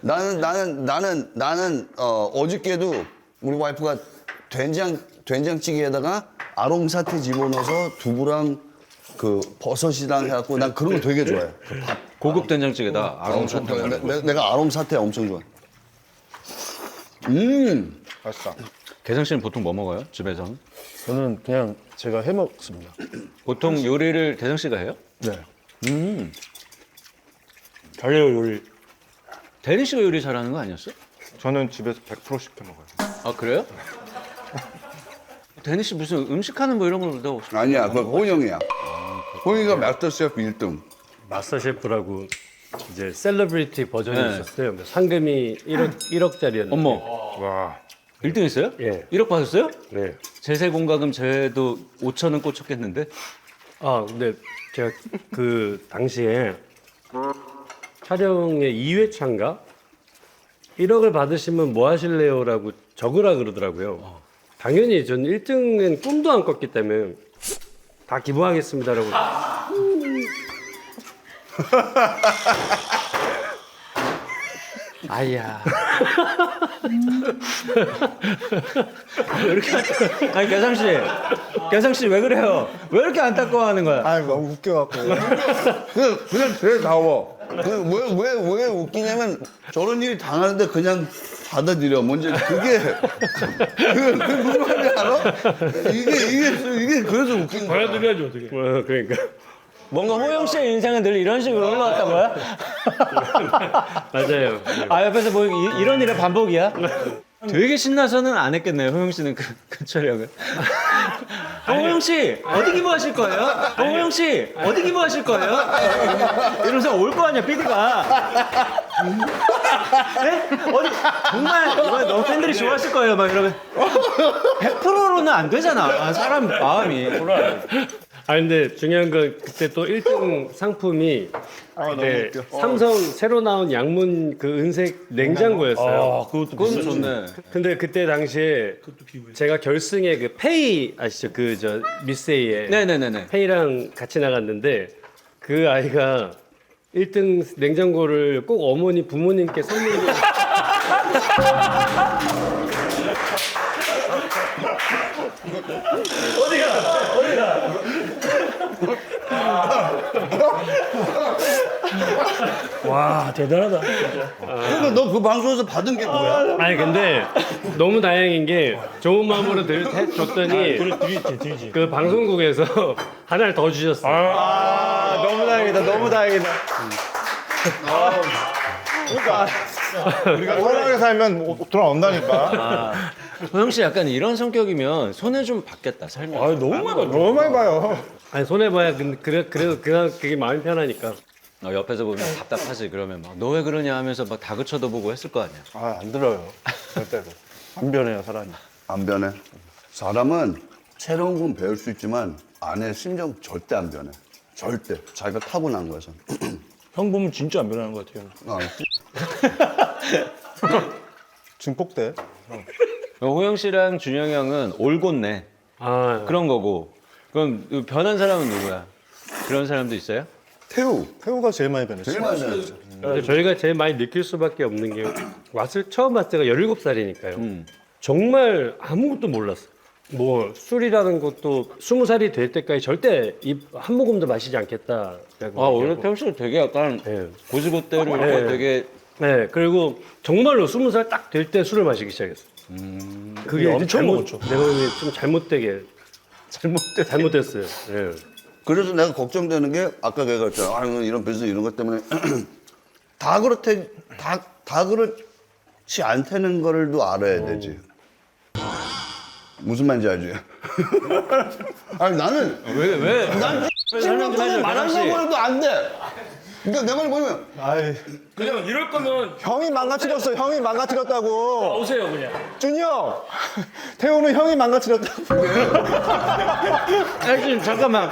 나는 어저께도 우리 와이프가 된장찌개에다가 아롱사태 집어넣어서 두부랑 그 버섯이랑 해갖고 난 그런 거 되게 좋아해. 그 밥. 고급 된장찌개다. 아롱사태. 내가 아롱사태 엄청 좋아해. 맛있다. 개성 씨는 보통 뭐 먹어요? 집에서는? 저는 그냥 제가 해 먹습니다. 보통 요리를 대성 씨가 해요? 네. 잘해요 요리. 대리 씨가 요리 잘하는 거 아니었어? 저는 집에서 100% 시켜 먹어요. 아 그래요? 대니 씨 무슨 음식하는 뭐 이런 걸 너 아니야, 그건 혼영이야. 혼이가 마스터 셰프 1등. 마스터 셰프라고 이제 셀러브리티 버전이 네. 있었어요. 상금이 1억짜리였는데. 어머 와. 1등 했어요? 예. 1억 받았어요? 네. 제세 공과금 제도 5천원 꽂혔겠는데? 아 근데 제가 그 당시에 촬영의 2회차인가 1억을 받으시면 뭐 하실래요라고 적으라 그러더라고요. 당연히 전 1등은 꿈도 안 꿨기 때문에 다 기부하겠습니다라고. 아야. 왜 이렇게 아니 개상 씨 왜 그래요? 왜 이렇게 안타까워하는 거야? 아 너무 웃겨갖고. 그냥 제일 나와. 왜 웃기냐면 저런 일이 당하는데 그냥 받아들여. 먼저 그게 무슨 말인지 알아? 이게 그래서 웃긴 거야. 받아들여야지 어떻게. 그러니까 뭔가 호영 씨의 인생은 늘 이런 식으로 흘러왔던 거야? 맞아요. 아 옆에서 뭐 이런 일의 반복이야? 되게 신나서는 안 했겠네요. 호영 씨는 그 촬영을. 호영 씨 어디 기부하실 거예요? 호영 씨 어디 기부하실 거예요? 이러면서 올 거 아니야 PD가. 네? 어디 정말 이거 너무 팬들이 좋아하실 거예요. 막 이러면 100%로는 안 되잖아. 사람 마음이. 아 근데 중요한 건 그때 또 1등 상품이 네, 삼성 새로 나온 양문 그 은색 냉장고였어요. 아, 그것도 그건 좋네. 근데 그때 당시에 제가 결승에 그 페이 아시죠? 그 저 미스에이의 네네네네. 페이랑 같이 나갔는데 그 아이가 1등 냉장고를 꼭 어머니 부모님께 선물로 와 대단하다. 그러니까 너 그 방송에서 받은 게 뭐야? 아니 근데 너무 다행인 게 좋은 마음으로 줬더니 드리지. 그 방송국에서 하나를 더 주셨어요. 아 너무 다행이다. 너무 다행이다. 그러니까 우리가 편하게 살면 돌아온다니까. 호영 씨 약간 이런 성격이면 손해 좀 받겠다 살면. 아 너무 많이 받아. 너무 많이 봐요. 아니 손해 봐야 그래도 그게 마음이 편하니까. 옆에서 보면 답답하지. 그러면 막 너 왜 그러냐 하면서 막 다그쳐도 보고 했을 거 아니야. 아, 안 들어요. 절대로. 안 변해요, 사람이. 안 변해. 사람은 새로운 건 배울 수 있지만 안에 심정 절대 안 변해. 절대. 자기가 타고난 거야. 형 보면 진짜 안 변하는 것 같아요. 증폭돼. 호영 씨랑 준영이 형은 올곧네. 아 그런 거고. 그럼 변한 사람은 누구야? 그런 사람도 있어요? 태우가 제일 많이 변했어. 제일 많이 변했어. 근데 저희가 제일 많이 느낄 수밖에 없는 게 처음 왔을 때가 17살이니까요. 정말 아무것도 몰랐어. 뭐 술이라는 것도 20살이 될 때까지 절대 한 모금도 마시지 않겠다. 오히려 태우 씨가 되게 약간 네. 고지고대로 네. 되게 네, 그리고 정말로 20살 딱 될 때 술을 마시기 시작했어. 그게 이제 엄청 먹었죠. 내가 보기엔 좀 잘못됐어요. 네. 그래서 내가 걱정되는 게 아까 걔가 했잖아. 아, 이런 비즈니스 이런 것 때문에 다 그렇지 않다는 거를도 알아야 되지. 무슨 말인지 알지? 아니 나는 난 설명 좀 해줘, 말하려고 해도 안 돼. 그러니까 내 말 보면 아이, 그냥 이럴 거면 형이 망가뜨렸어. 형이 망가뜨렸다고. 오세요 그냥. 준이 형! 태우는 형이 망가뜨렸다고. 지금 잠깐만.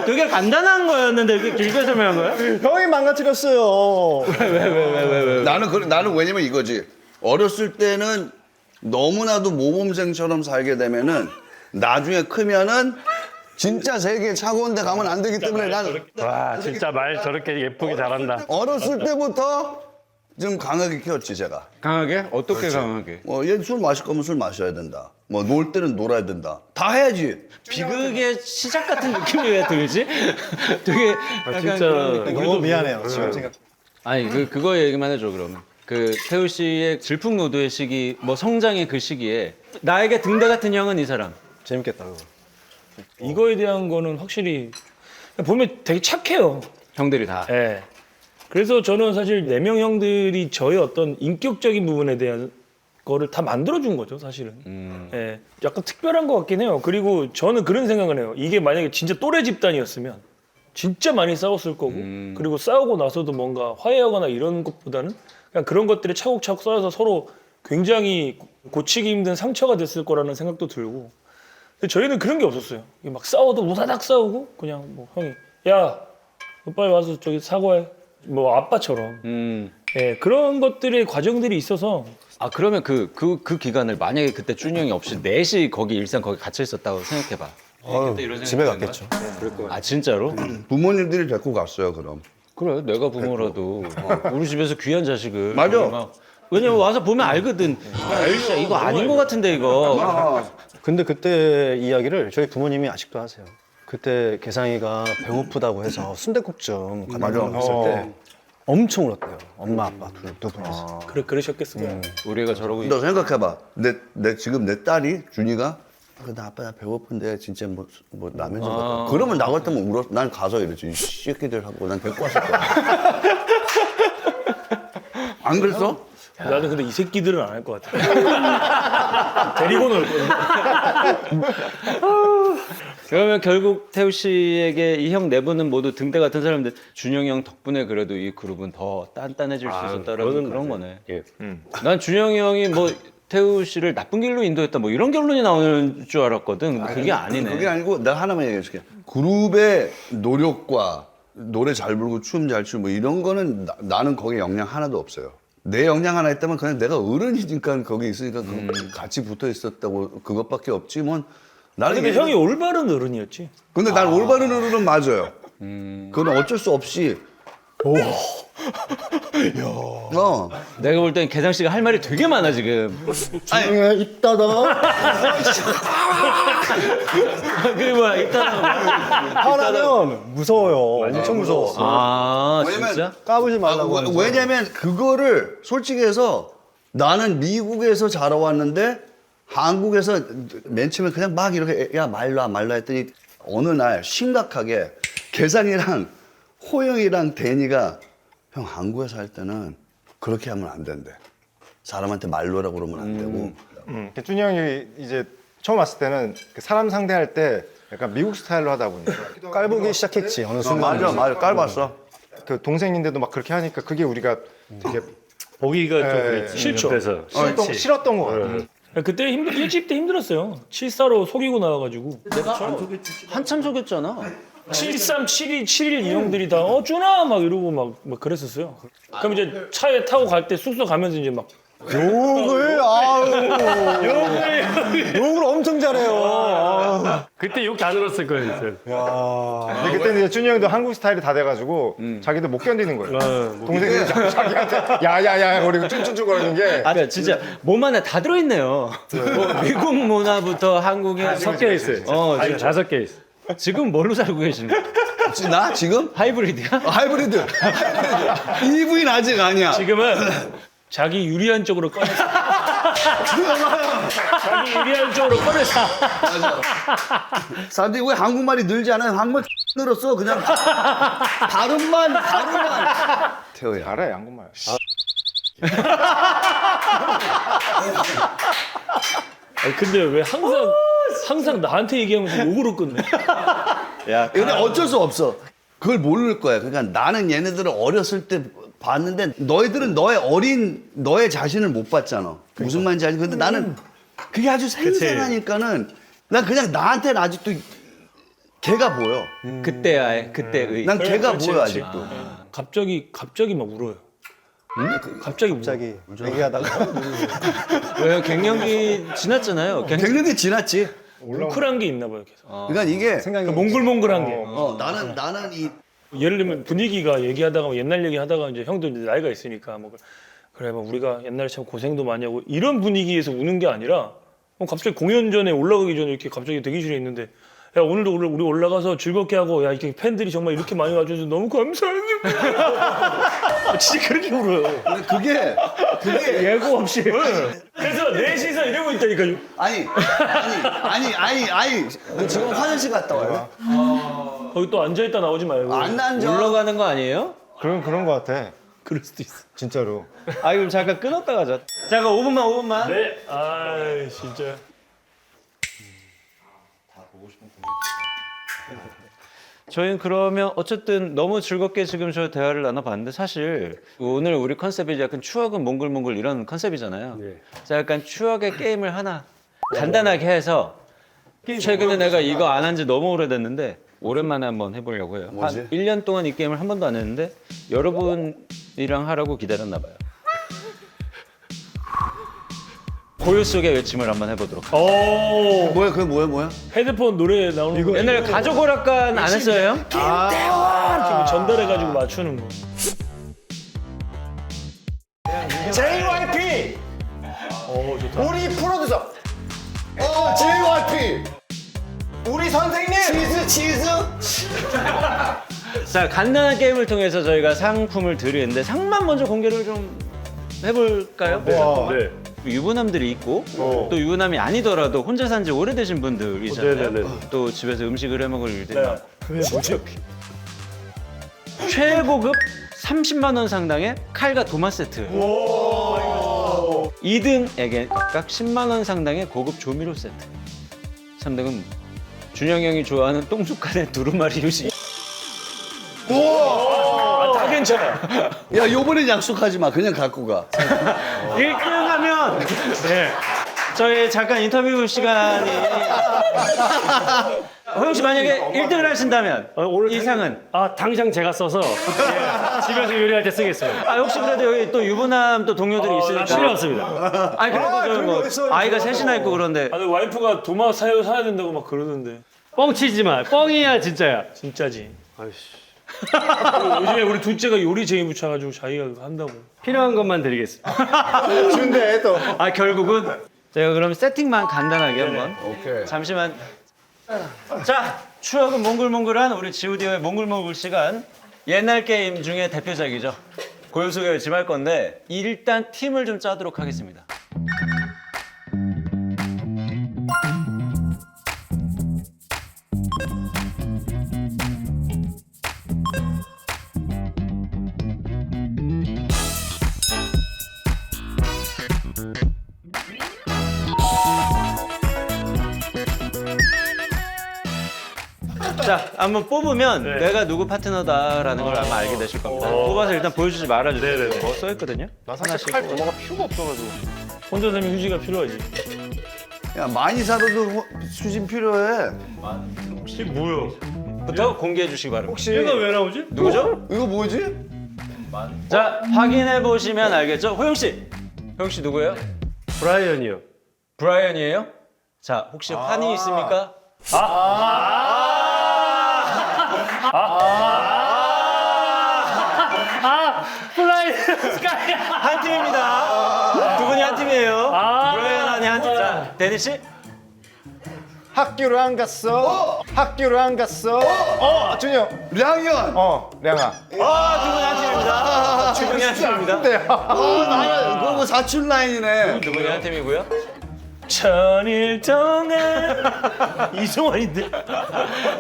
되게 간단한 거였는데 이렇게 길게 설명한 거야? 형이 망가뜨렸어요. 나는 왜냐면 이거지. 어렸을 때는 너무나도 모범생처럼 살게 되면은 나중에 크면은 진짜 세계 차가운 데 가면 안 되기 때문에 나는 와 진짜 말 저렇게 예쁘게 잘한다. 어렸을 때부터 좀 강하게 키웠지 제가. 강하게? 어떻게 강하게? 얘 술 마실 거면 술 마셔야 된다. 뭐 놀 때는 놀아야 된다. 다 해야지. 비극의 시작 같은 느낌이 왜 들지? 되게 약간 진짜 그런 느낌. 너무 미안해요. 지금 생각. 아니 그거 얘기만 해줘 그러면. 그 태우 씨의 질풍노도의 시기, 뭐 성장의 그 시기에 나에게 등대 같은 형은 이 사람. 재밌겠다, 그거. 이거에 대한 거는 확실히 보면 되게 착해요. 형들이 다. 예. 그래서 저는 사실 4명 형들이 저의 어떤 인격적인 부분에 대한 거를 다 만들어준 거죠, 사실은. 예. 약간 특별한 것 같긴 해요. 그리고 저는 그런 생각을 해요. 이게 만약에 진짜 또래 집단이었으면 진짜 많이 싸웠을 거고, 그리고 싸우고 나서도 뭔가 화해하거나 이런 것보다는 그냥 그런 것들이 차곡차곡 쌓여서 서로 굉장히 고치기 힘든 상처가 됐을 거라는 생각도 들고. 근데 저희는 그런 게 없었어요. 막 싸워도 우다닥 싸우고 그냥 뭐 형이 야, 너 빨리 와서 저기 사과해. 뭐 아빠처럼. 예, 그런 것들의 과정들이 있어서 그러면 그 기간을 만약에 그때 준이 형이 없이 넷이 거기 일상 거기 갇혀 있었다고 생각해봐. 집에 갔겠죠. 진짜로? 부모님들이 데리고 갔어요 그럼. 그래 내가 부모라도 우리 집에서 귀한 자식을 맞아. 막- 왜냐면 와서 보면 알거든. 진짜 이거 아닌 것 같은데 이거. 근데 그때 이야기를 저희 부모님이 아직도 하세요. 그때 개상이가 배고프다고 해서 순댓국 좀 갖다 달라고 했을 때 엄청 울었대요. 엄마 아빠 두 분이서. 그러셨겠어. 우리 애가 저러고 너 생각해봐. 내 지금 내 딸이 준이가 나 아빠 나 배고픈데 진짜 뭐 라면 좀 갖다. 그러면 나 같으면 울어. 난 가서 이러지. 이 새끼들 하고 난 데리고 왔을 거야. 안 그랬어? 나는 근데 이 새끼들은 안 할 것 같아. 데리고 놀 거야. 그러면 결국 태우 씨에게 이 형 네 분은 모두 등대 같은 사람들 준영이 형 덕분에 그래도 이 그룹은 더 단단해질 수 있었다라는 그런 거네. 예. 난 준영이 형이 뭐 태우 씨를 나쁜 길로 인도했다 뭐 이런 결론이 나오는 줄 알았거든. 근데 그게 아니네. 그게 아니고 내가 하나만 얘기해 줄게. 그룹의 노력과 노래 잘 부르고 춤 잘 추고 뭐 이런 거는 나는 거기에 영향 하나도 없어요. 내 영향 하나 있다면 그냥 내가 어른이니까 거기 있으니까 같이 붙어 있었다고 그것밖에 없지 뭐. 나는 근데 형이 올바른 어른이었지. 근데 난 올바른 어른은 맞아요. 그건 어쩔 수 없이. 내가 볼 땐 개장 씨가 할 말이 되게 많아 지금. 아니, 이따다. 그게 뭐야 일단. 화나면 무서워요. 엄청 무서워. 아 왜냐면 진짜? 까부지 말라고. 하면서. 왜냐면 그거를 솔직히 해서 나는 미국에서 자라왔는데 한국에서 맨 처음에 그냥 막 이렇게 야 말라 했더니 어느 날 심각하게 개상이랑 호영이랑 데니가 형 한국에 살 때는 그렇게 하면 안 된대. 사람한테 말로라고 그러면 안 되고. 준이 형이 이제 처음 왔을 때는 그 사람 상대할 때 약간 미국 스타일로 하다 보니까 깔보기 시작했지 어느 순간. 맞아 깔봤어. 그 동생인데도 막 그렇게 하니까 그게 우리가 되게 보기가 좀 예, 그랬지. 싫죠. 옆에서. 싫었던 것 같아. 그때 일집 때 힘들었어요. 74로 속이고 나와가지고. 한참 속였잖아. 73, 72, 71 이 형들이 다 준아 막 이러고 막 그랬었어요. 그럼 이제 차에 타고 갈 때 숙소 가면서 이제 막 욕을 욕을 엄청 잘해요. 그때 욕 다 들었을 거예요. 근데 그때는 이제 준이 형도 한국 스타일이 다 돼가지고 자기도 못 견디는 거예요. 동생이 자기한테 야야야 거리고 쭌쭌쭌거리는 게 아, 그러니까 진짜 몸 안에 다 들어있네요. 뭐 미국 문화부터 한국에 섞여 있어요. 아니, 5개 있어. 지금 뭘로 살고 계시는 거예요? 나 지금 하이브리드야? 하이브리드. EV는 아직 아니야. 지금은 자기 유리한 쪽으로 꺼냈어. 자기 유리한 쪽으로 꺼냈어. 사람들이 왜 한국말이 늘지 않아요? 한국말 늘었어. 그냥 발음만. 태호야. 알아요 한국말. 아니, 근데 왜 항상 나한테 얘기하면서 욕으로 끝내? 근데 어쩔 수 없어. 그걸 모를 거야. 그러니까 나는 얘네들을 어렸을 때 봤는데 너희들은 너의 자신을 못 봤잖아. 무슨 말인지 알지? 근데 나는 그게 아주 생생하니까는 난 그냥 나한테는 아직도 걔가 보여. 그때의 그때의. 난 걔가 그렇지, 보여 그렇지. 아직도. 갑자기 막 울어요. 갑자기 울어. 갑자기 얘기하다가 왜요? 갱년기 지났잖아요. 갱년기 지났지. 뭉클한 게 있나 봐요. 계속. 그러니까 이게 생각이 몽글몽글한 게. 나는 이 예를 들면 분위기가 얘기하다가 뭐 옛날 얘기하다가 이제 형도 이제 나이가 있으니까 뭐 그래 뭐 우리가 옛날에 참 고생도 많이 하고 이런 분위기에서 우는 게 아니라 갑자기 공연 전에 올라가기 전에 이렇게 갑자기 대기실에 있는데 야 오늘도 우리 올라가서 즐겁게 하고 야 이렇게 팬들이 정말 이렇게 많이 와줘서 너무 감사해요. 진짜 그렇게 울어요. 그게 예고 없이. 그래서 넷이서 이러고 있다니까요. 아니 지금 화장실 갔다 와요. 거기 또 앉아있다 나오지 말고. 안 앉아. 올라가는 거 아니에요? 그런 것 같아. 그럴 수도 있어. 진짜로. 아 그럼 잠깐 끊었다 가자. 잠깐 5분만. 네. 아 진짜. 저희는 그러면 어쨌든 너무 즐겁게 지금 저 대화를 나눠봤는데 사실 오늘 우리 컨셉이 약간 추억은 몽글몽글 이런 컨셉이잖아요. 그래서 약간 추억의 게임을 하나 간단하게 해서 최근에 내가 이거 안 한 지 너무 오래됐는데 오랜만에 한번 해보려고 해요. 한 1년 동안 이 게임을 한 번도 안 했는데 여러분이랑 하라고 기다렸나 봐요. 고요 속의 외침을 한번 해보도록 하겠습니다. 오. 뭐야 그게 뭐야? 헤드폰 노래 나오는 거. 옛날에 가족 오락관 안 했어요? 이렇게 뭐 전달해가지고 맞추는 거. JYP 오 좋다. 우리 프로듀서 JYP 우리 선생님 치즈 자, 간단한 게임을 통해서 저희가 상품을 드리는데 상만 먼저 공개를 좀 해볼까요? 네. 유부남들이 있고 또 유부남이 아니더라도 혼자 산 지 오래되신 분들이잖아요. 네네네. 또 집에서 음식을 해먹을 일들이 네. 많고. 그게 뭐지? 최고급 30만 원 상당의 칼과 도마 세트. 2등에게 각각 10만 원 상당의 고급 조미료 세트. 3등은 준영이 형이 좋아하는 똥숟갈의 두루마리 휴식. 다 괜찮아. 야 요번엔 약속하지 마. 그냥 갖고 가. 1등 하면 네. 저희 잠깐 인터뷰 시간이 호영 씨 만약에 1등을 하신다면 오늘 이 상은 당장 제가 써서 집에서 요리할 때 쓰겠습니다. 혹시 그래도 여기 또 유부남 또 동료들이 있으니까 필요 없습니다. 아니 그래도 저뭐 아이가 셋이나 있고 그런데 아, 근데 와이프가 도마 사야 된다고 막 그러던데. 뻥치지 마. 뻥이야 진짜야. 진짜지. 요즘에 우리 둘째가 요리 제의 붙여가지고 자기가 한다고. 필요한 것만 드리겠습니다. 준대 또 결국은 제가 그럼 세팅만 간단하게 한번 오케이. 잠시만 자 추억은 몽글몽글한 우리 지우디오의 몽글몽글 시간 옛날 게임 중에 대표작이죠 고요 속의 외침 할 건데 일단 팀을 좀 짜도록 하겠습니다. 자, 한번 뽑으면 내가 누구 파트너다라는 걸 아마 알게 되실 겁니다. 뽑아서 일단 보여주지 말아주세요. 써있거든요. 나 사실 칼 도마가 필요가 없어가지고 혼자 살면 휴지가 필요하지. 야 많이 사도 수진 필요해. 이게 뭐야? 부터 공개해 주시기 바랍니다. 혹시 얘가 왜 나오지? 누구죠? 이거 뭐지? 자, 확인해 보시면 알겠죠? 호영 씨, 호영 씨 누구예요? 브라이언이요. 브라이언이에요? 자, 혹시 환희 있습니까? 브라이언 스카이. 한 팀입니다. 두 분이 한 팀이에요. 브라이언 환희 한 팀. 자, 데니 씨. 학교를 안 갔어 학교를 안 갔어 준영 량현. 량아 두 분이 한 팀입니다. 두 분이 한 팀입니다. 나는 그거 사춘 라인이네. 두 분이 한 팀이고요. 천일 동안 이승환인데.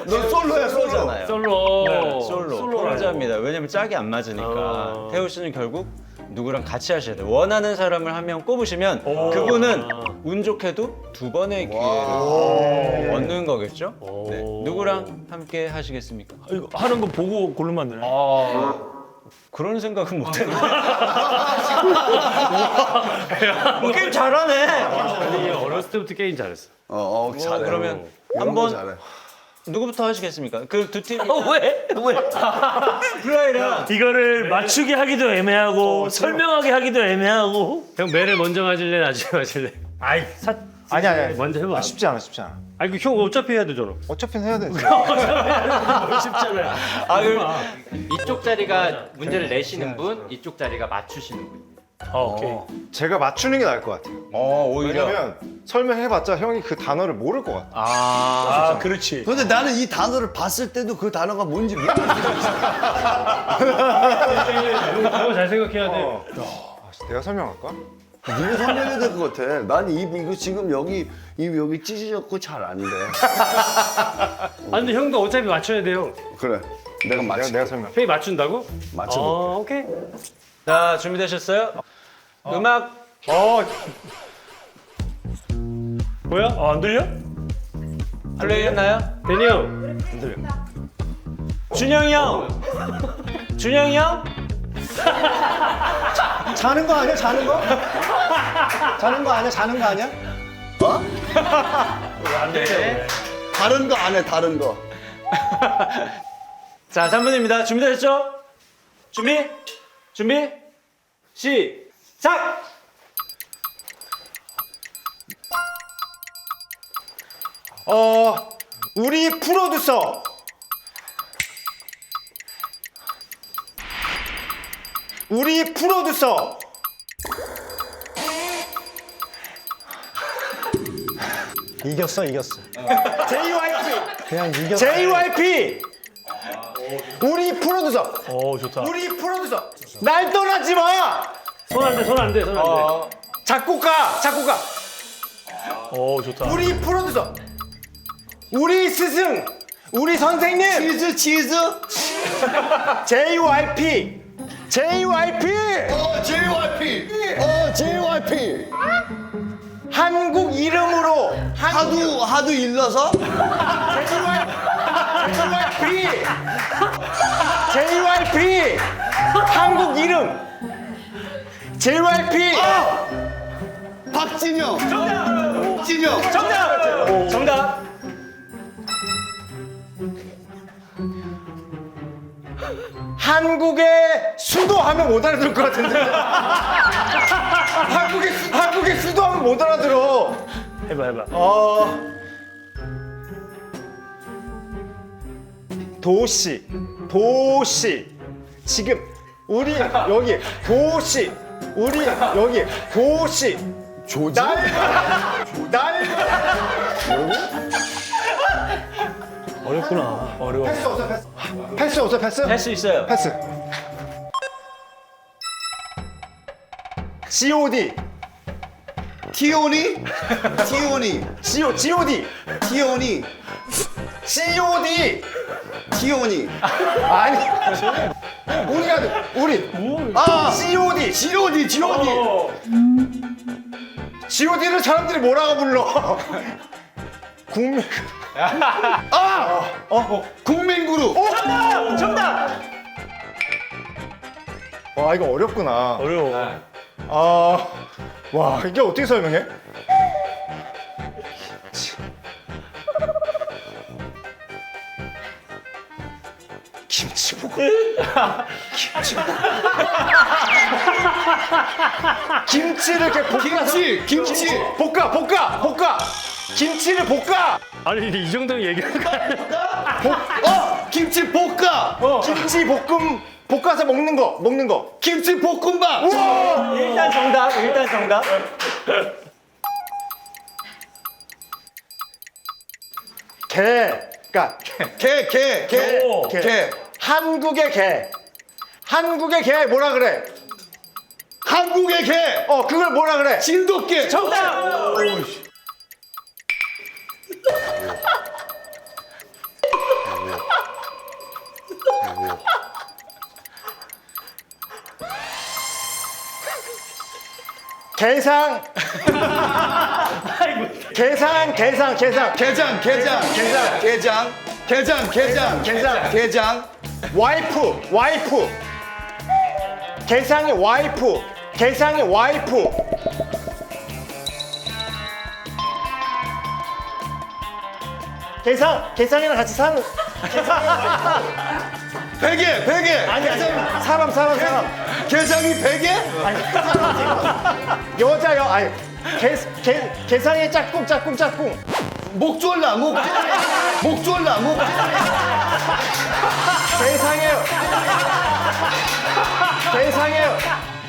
너 솔로야 솔로. 솔로잖아요. 솔로. 솔로 혼자입니다. 왜냐면 짝이 안 맞으니까. 태호 씨는 결국 누구랑 같이 하셔야 돼요. 원하는 사람을 한 명 꼽으시면 그분은 운 좋게도 두 번의 기회를 얻는 거겠죠? 네. 누구랑 함께 하시겠습니까? 이거 하는 거 보고 고르면 안 되나? 그런 생각은 못했네. 게임 잘하네. 아니 어렸을 때부터 게임 잘했어. 잘해. 그러면 이런 거 한번 잘해. 누구부터 하시겠습니까? 그 두 팀. 왜? 브라이랑 이거를 맞추게 하기도 애매하고 설명하게 하기도 애매하고. 형 매를 먼저 맞을래 나중에 맞을래? 아이 아니 먼저 해봐. 쉽지 않아 아니 형 어차피 해야 되잖아. 어차피 해야 돼 쉽잖아요. 그럼 이쪽 자리가 문제를 내시는 분, 이쪽 자리가 맞추시는 분. 오케이. 제가 맞추는 게 나을 것 같아요 오히려. 왜냐면 설명해봤자 형이 그 단어를 모를 것 같아 아 그렇지. 근데 나는 이 단어를 봤을 때도 그 단어가 뭔지 모르겠어. 그거 잘 생각해야 돼. 내가 설명할까? 네가 설명해야 될 것 같아. 난 이거 지금 여기 찢어졌고 잘 안 돼. 아 근데 형도 어차피 맞춰야 돼요. 그래. 내가 맞지. 내가 설명 형이 맞춘다고? 맞춰볼게. 오케이. 자, 준비되셨어요? 음악 뭐야? 안 들려? 플레이했나요? 대니 형. 준영이 형! 준영이 형? 자는 거 아니야? 자는 거? 자는 거 아니야? 자는 거 아니야? 네. 다른 거 안 해. 다른 거. 자, 3분입니다. 준비되셨죠? 준비? 시작! 우리 프로듀서. 우리 프로듀서. 이겼어. JYP. 그냥 이겼어. JYP. 우리 프로듀서. 좋다. 우리 프로듀서. 날 떠나지 마. 손 안 돼, 손 안 돼, 손 안 돼. 작곡가. 좋다. 우리 프로듀서. 우리 스승. 우리 선생님. 치즈. JYP. JYP. JYP. 한국 이름으로 하도 일러서 JYP 한국 이름 JYP 박진영. 박진영. 정답. 한국의 수도 하면 못 알아들을 것 같은데 한국의 수도 하면 못 알아들어. 해봐. 도시 지금 우리 여기 도시 우리 여기 도시 조지. 날 어렵구나. 어려워. 패스 없어 패스 할 수 있어요. 패스 GOD 티오니. GOD 티오니. 아니 우리 GOD GOD를 사람들이 뭐라고 불러? 국민 국민그룹. 정답. 와 이거 어렵구나. 어려워. 와 이게 어떻게 설명해? 김치볶음. 김치를 이렇게 볶아서 김치. 볶아. 김치를 볶아. 아니 이 정도면 얘기하는 거 아니야? 김치 볶아. 김치 볶음 볶아서 먹는 거. 김치 볶음밥. 우와! 일단 정답. 그러니까 개. 한국의 개 뭐라 그래? 한국의 개. 그걸 뭐라 그래? 진돗개. 정답. 게상. 와이프. 게상의 와이프. 게상이랑 같이 사는 베개. 아니 사람 게장이 베개? 여자요. 아니 게상의 짝꿍. 목졸라.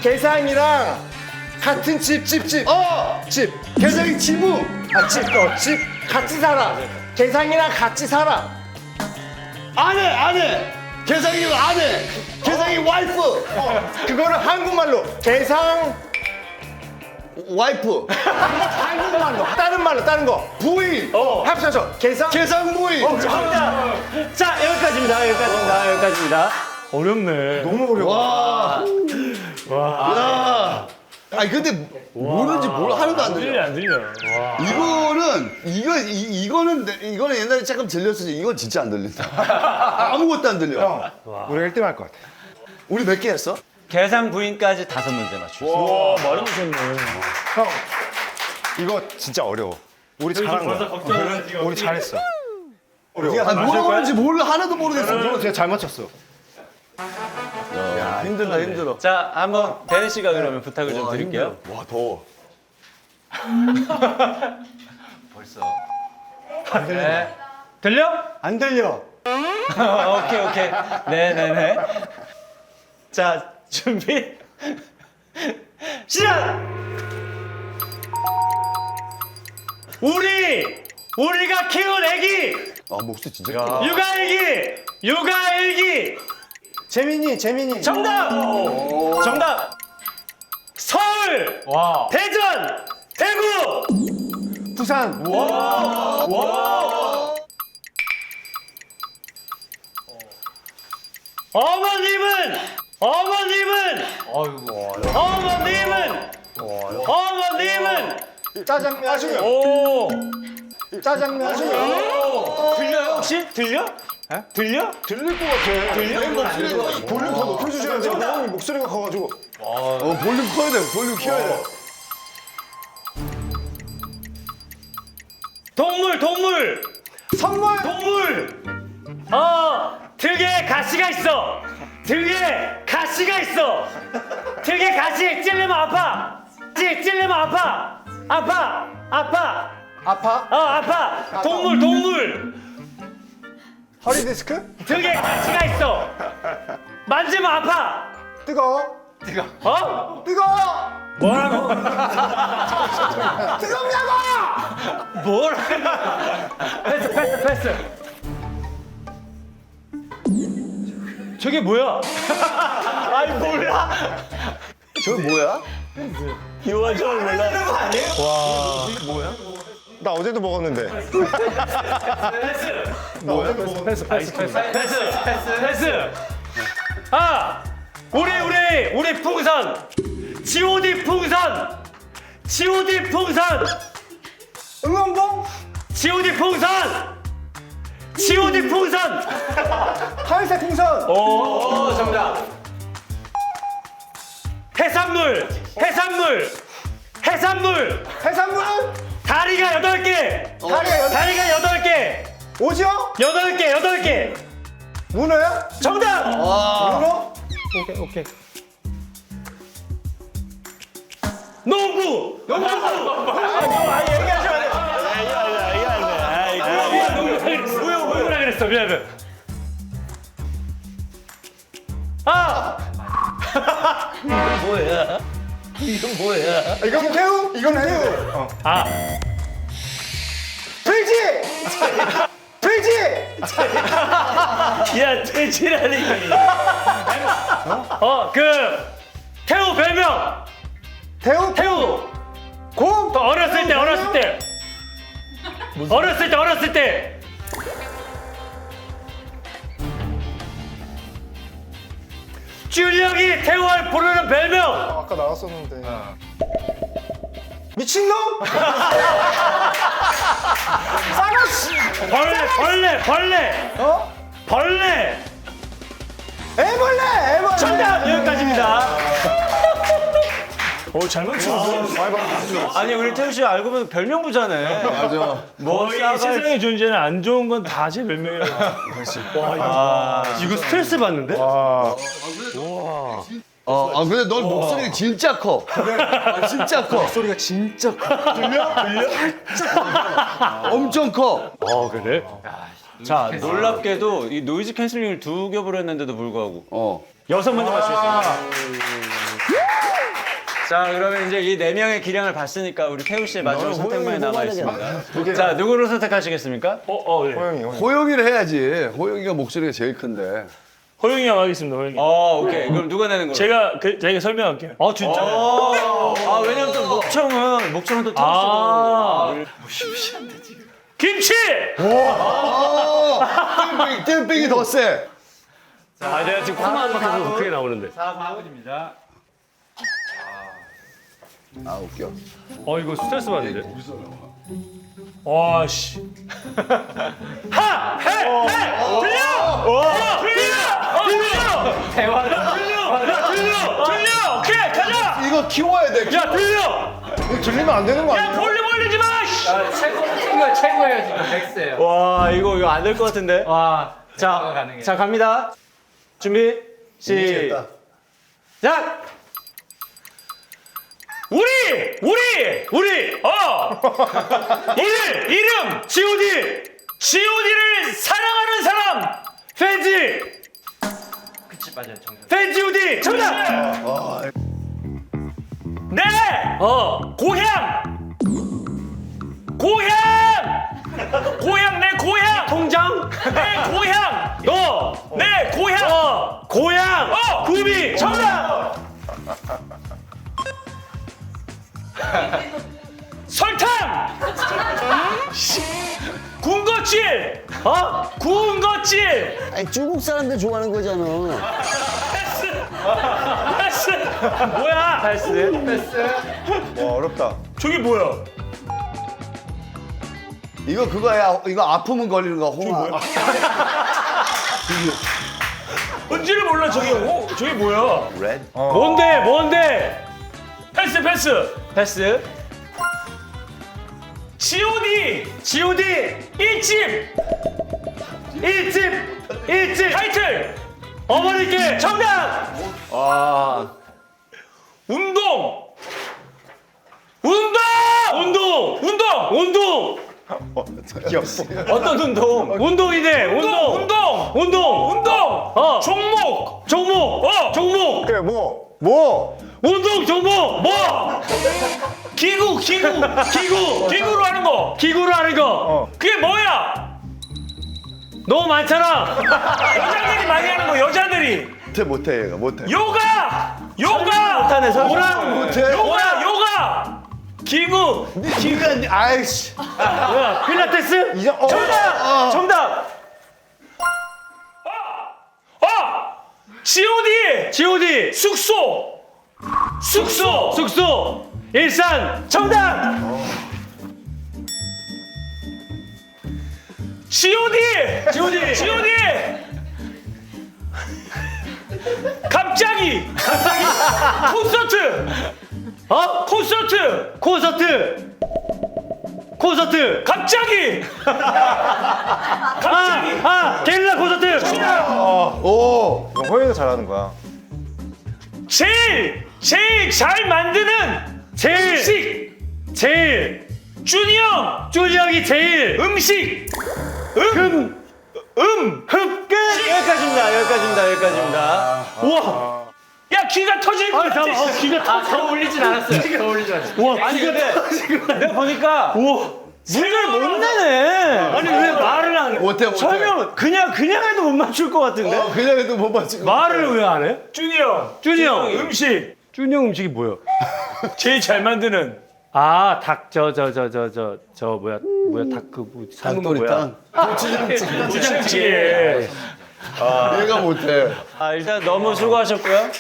게상이랑 같은 집. 게장이 지붕. 집 같이 살아. 게상이랑 같이 살아. 아내. 게장이 아내. 게장이 와이프. 그거를 한국말로 게상. 와이프. 한국말로 다른 거 부인. 합쳐서 게상. 게장 부인. 자 여기까지입니다. 어렵네. 너무 어려워. 야. 아니 근데 모르는지 하나도 안 들려. 안 들려. 이거는 옛날에 조금 들렸었지. 이건 진짜 안 들린다. 아무것도 안 들려. 우리가 1등 할 것 같아. 우리 몇 개 했어? 계산 부인까지 5문제 맞추셨어요. 와, 많이 무섭네. 형 이거 진짜 어려워. 우리 잘한 거야. 우리 잘했어. 뭐라 그러는지 하나도 모르겠어. 이거 진짜 잘 맞췄어. 힘들어. 자 한번 데니 씨가 그러면 부탁을 좀 드릴게요. 와 더워. 벌써. 네. 들려? 안 들려. 오케이. 네네네. 자, 준비. 시작! 우리가 키운 애기! 아 목소리 진짜. 육아일기! 재민이. 정답! 정답! 서울! 와. 대전! 대구! 부산. 어머님은 짜장면. 짜장면. 들려요 혹시? 들려? 들려? 들릴 것 같아. 볼륨 더 높여주셔야 돼요. 형님 목소리가 커가지고. 볼륨 커야 돼. 볼륨 키워야 돼. 동물! 선물. 등에 가시가 있어! 등에 가시 찔리면 아파! 아파! 동물! 허리 디스크? 등에 가시가 있어! 만지면 아파! 뜨거워. 어? 뜨거워. 뭐라고? 뜨겁냐고. 패스. 저게 뭐야? 아니 몰라. 저 뭐야? 요아정 몰라. 나 어제도 먹었는데. 패스. 아, 우리 풍선. G.O.D 풍선. 응원봉. G.O.D 풍선. 하늘색 풍선. 오, 정답. 해산물. 해산물은 다리가 8개. 다리가 8개. 오징어. 8개. 문어야. 정답. 문어. 오케이. 농구. 뭐라 그랬어? 미안해. 이건 태우. 이건 태우. 야, 돼지라니. 태우 별명. 태우. 곰. 또 어렸을 때. 준혁이 태우를 부르는 별명. 아까 나왔었는데. 미친놈. 벌레. 애벌레. 정답 여기까지입니다. 잘 맞추셨어. 아니 우리 태우 씨 알고 보면 별명 부자네. 맞아. 이 세상에 존재하는 안 좋은 건 다 제 별명이라고. 이거 스트레스 받는데? 근데 넌 목소리가 진짜 커. 진짜 커. 소리가 진짜 커. 들려? 엄청 커. 그래? 자 놀랍게도 이 노이즈 캔슬링을 2겹으로 했는데도 불구하고 6문제 맞추셨습니다. 자 그러면 이제 이 4명의 기량을 봤으니까 우리 태우 씨의 마지막 선택만이 남아 있습니다. 자 누구를 선택하시겠습니까? 네. 호영이. 호영이를 해야지. 호영이가 목소리가 제일 큰데. 호영이 형 하겠습니다. 호영이. 오케이. 그럼 누가 내는 거예요? 제가 설명할게요. 진짜? 왜냐면 또 목청은 또 태우 씨도. 김치! 땡땡이 더 세. 내가 지금 코만 밖에서 크게 나오는데. 4문입니다. 웃겨. 이거 스트레스 받는데. 와 씨. 들려. 오케이 가자. 이거 키워야 돼. 야 들려. 이거 들리면 안 되는 거 아니야? 볼륨 올리지 마. 최고예요 지금 백스예요. 와 이거 안 될 것 같은데. 와. 자 갑니다. 준비 시작. 우리 이름 G.O.D를 사랑하는 사람 팬지 그치 맞아요 정답. 팬지 우디 정답. 내 고향 내 고향 통장 내 고향 내 고향 고향 구비 정답 설탕 군것질 군것질 아니 중국 사람들 좋아하는 거잖아. 패스 뭐야 패스. 와 어렵다. 저게 뭐야 이거 그거야. 이거 아프면 걸리는 거 홍아. 뭔지를 몰라 저게 저게 뭐야 레드. 뭔데 패스 패스. G.O.D 1집 타이틀 어머니께 정답. 운동 귀엽어. 어떤 운동? 운동이네. 운동. 종목. 그래 뭐? 운동 종목. 뭐? 기구로 하는 거 기구로 하는 거. 그게 뭐야 너무 많잖아. 여자들이 많이 하는 거 여자들이 못해 얘가 못해. 요가 못하네. 못해. 요가 기구 기가 아이씨. 뭐야? 필라테스? 정답. G.O.D 숙소 일산. 정답. G.O.D 갑자기 콘서트. 갑자기 게릴라 콘서트. 오. 이거 호연이가 잘하는 거야. 제일 잘 만드는 음식 제일 준영이 제일 음식 끝. 여기까지입니다. 우와. 야 귀가 터질 것 같아 기가 더 올리진 않았어요. 더 올리진 않았어요. 우와. 아니 근데 내가 보니까 우와. 문제를 못 내네. 아니 왜 말을 안 해? 못해. 설명 그냥 해도 못 맞출 것 같은데. 그냥 해도 못 맞지. 말을 왜 안 해? 준이 형 음식 준영 음식이 뭐야? 제일 잘 만드는 닭 저 뭐야 닭 그 삶은 거 뭐야? 닭도리탕. 부장찌개 얘가 못해. 일단 너무 수고하셨고요.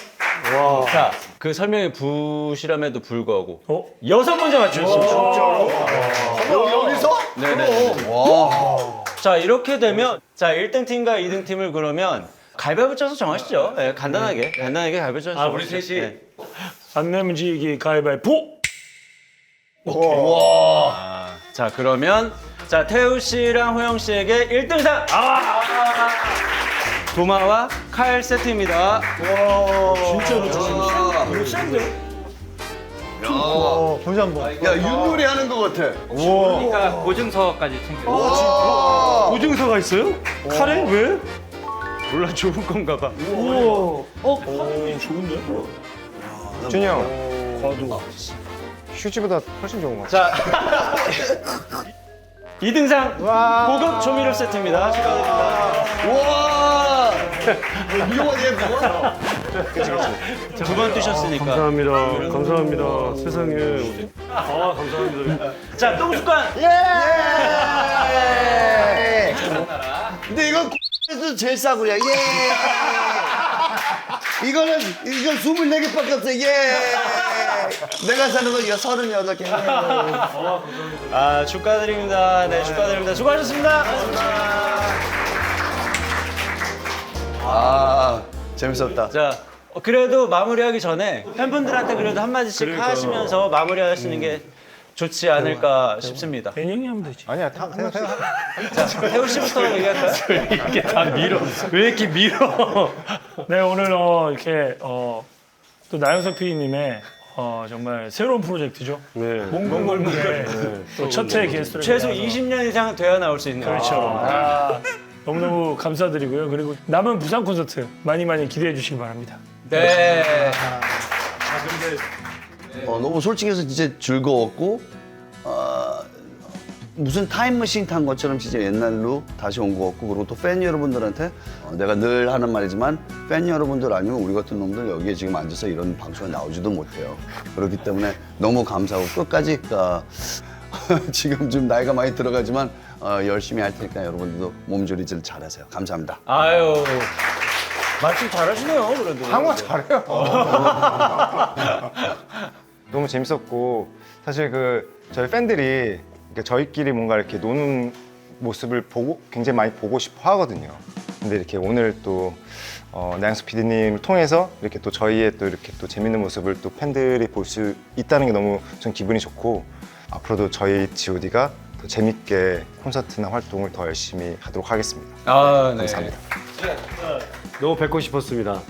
자, 그 설명이 부실함에도 불구하고 6문제 맞추셨습니다. 여기서? 네네. 와. 자, 이렇게 되면 1등 팀과 2등 팀을 그러면 가위바위보 쳐서 정하시죠. 네, 간단하게 가위바위보 쳐서. 우리 셋이? 네. 안 내면 지기 가위바위보 자, 그러면 태우 씨랑 호영 씨에게 1등상 도마와 칼 세트입니다. 보자 한번. 야 윷놀이 하는 거 같아. 그러니까 보증서까지 챙겨. 와. 보증서가 있어요? 칼에 왜? 몰라, 좋은 건가 봐. 준이 형. 휴지보다 훨씬 좋은 거. 자, 2등상 고급 조미료 세트입니다. 축하드립니다. 와. 이거 얘 뭐야? 두 번 뛰셨으니까. 감사합니다. 세상에. 감사합니다. 자, 똥습관. 근데 이건 에서 제일 싸구려. 예. 이건 24개밖에 없어. 예. 내가 사는 거 이거 38개. 축하드립니다. 네, 축하드립니다. 수고하셨습니다. 재밌었다. 자, 그래도 마무리하기 전에 팬분들한테 그래도 한마디씩 하시면서 마무리하시는 게 좋지 않을까 싶습니다. 애녕이 하면 되지 아니야, 생각. 자, 태우 씨부터 얘기할까요? 이게 다 밀어. 왜 이렇게 밀어? 네 오늘 이렇게 또 나영석 PD님의 정말 새로운 프로젝트죠. 네. 몽골문의 또 첫 회 게스트로 최소 나와서. 20년 이상은 돼야 나올 수 있는. 그렇죠. 너무너무 감사드리고요. 그리고 남은 부산 콘서트 많이 기대해 주시기 바랍니다. 네. 너무 솔직해서 진짜 즐거웠고 무슨 타임머신 탄 것처럼 진짜 옛날로 다시 온 것 같고 그리고 또 팬 여러분들한테 내가 늘 하는 말이지만 팬 여러분들 아니면 우리 같은 놈들 여기에 지금 앉아서 이런 방송에 나오지도 못해요. 그렇기 때문에 너무 감사하고 끝까지 지금 좀 나이가 많이 들어가지만 열심히 할 테니까 여러분들도 몸조리질 잘하세요. 감사합니다. 아유. 말씀 잘하시네요, 그래도. 한국 잘해요. 너무 재밌었고 사실 저희 팬들이 저희끼리 뭔가 이렇게 노는 모습을 굉장히 많이 보고 싶어 하거든요. 근데 이렇게 오늘 또 나영석 PD님을 통해서 이렇게 또 저희의 또 이렇게 또 재밌는 모습을 또 팬들이 볼 수 있다는 게 너무 전 기분이 좋고 앞으로도 저희 G.O.D가 더 재밌게 콘서트나 활동을 더 열심히 하도록 하겠습니다. 아, 네. 감사합니다. 너무 뵙고 싶었습니다.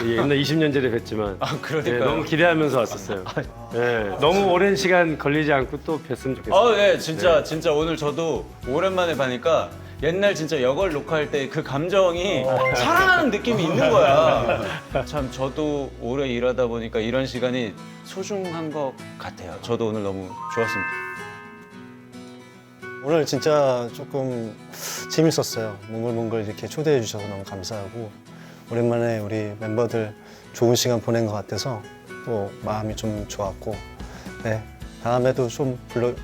옛날 20년 전에 뵀지만 그러니까요. 네, 너무 기대하면서 왔었어요. 네, 너무 오랜 시간 걸리지 않고 또 뵀으면 좋겠어요. 네, 진짜 오늘 저도 오랜만에 봐니까 옛날 진짜 여걸 녹화할 때 그 감정이 살아나는 느낌이 있는 거야. 참 저도 오래 일하다 보니까 이런 시간이 소중한 것 같아요. 저도 오늘 너무 좋았습니다. 오늘 진짜 조금 재밌었어요. 몽글몽글 이렇게 초대해 주셔서 너무 감사하고 오랜만에 우리 멤버들 좋은 시간 보낸 것 같아서 또 마음이 좀 좋았고 네 다음에도 좀 좋은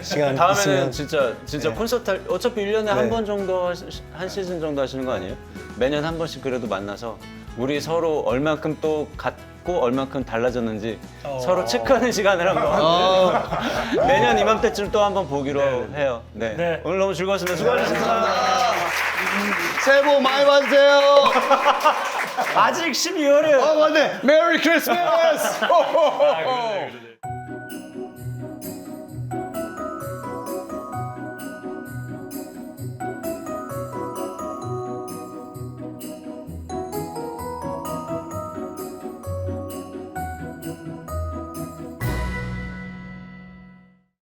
시간 다음에는 있으면 진짜 네. 콘서트 어차피 1년에 한 네. 번 정도 한 시즌 정도 하시는 거 아니에요? 매년 한 번씩 그래도 만나서 우리 서로 얼만큼 또 같고 얼만큼 달라졌는지 서로 체크하는 시간을 한번 매년 이맘때쯤 또 한번 보기로 해요. 네. 네. 오늘 너무 즐거웠습니다. 수고하셨습니다. 새해 복 많이 받으세요. 아직 12월이에요. 맞네. 메리 크리스마스.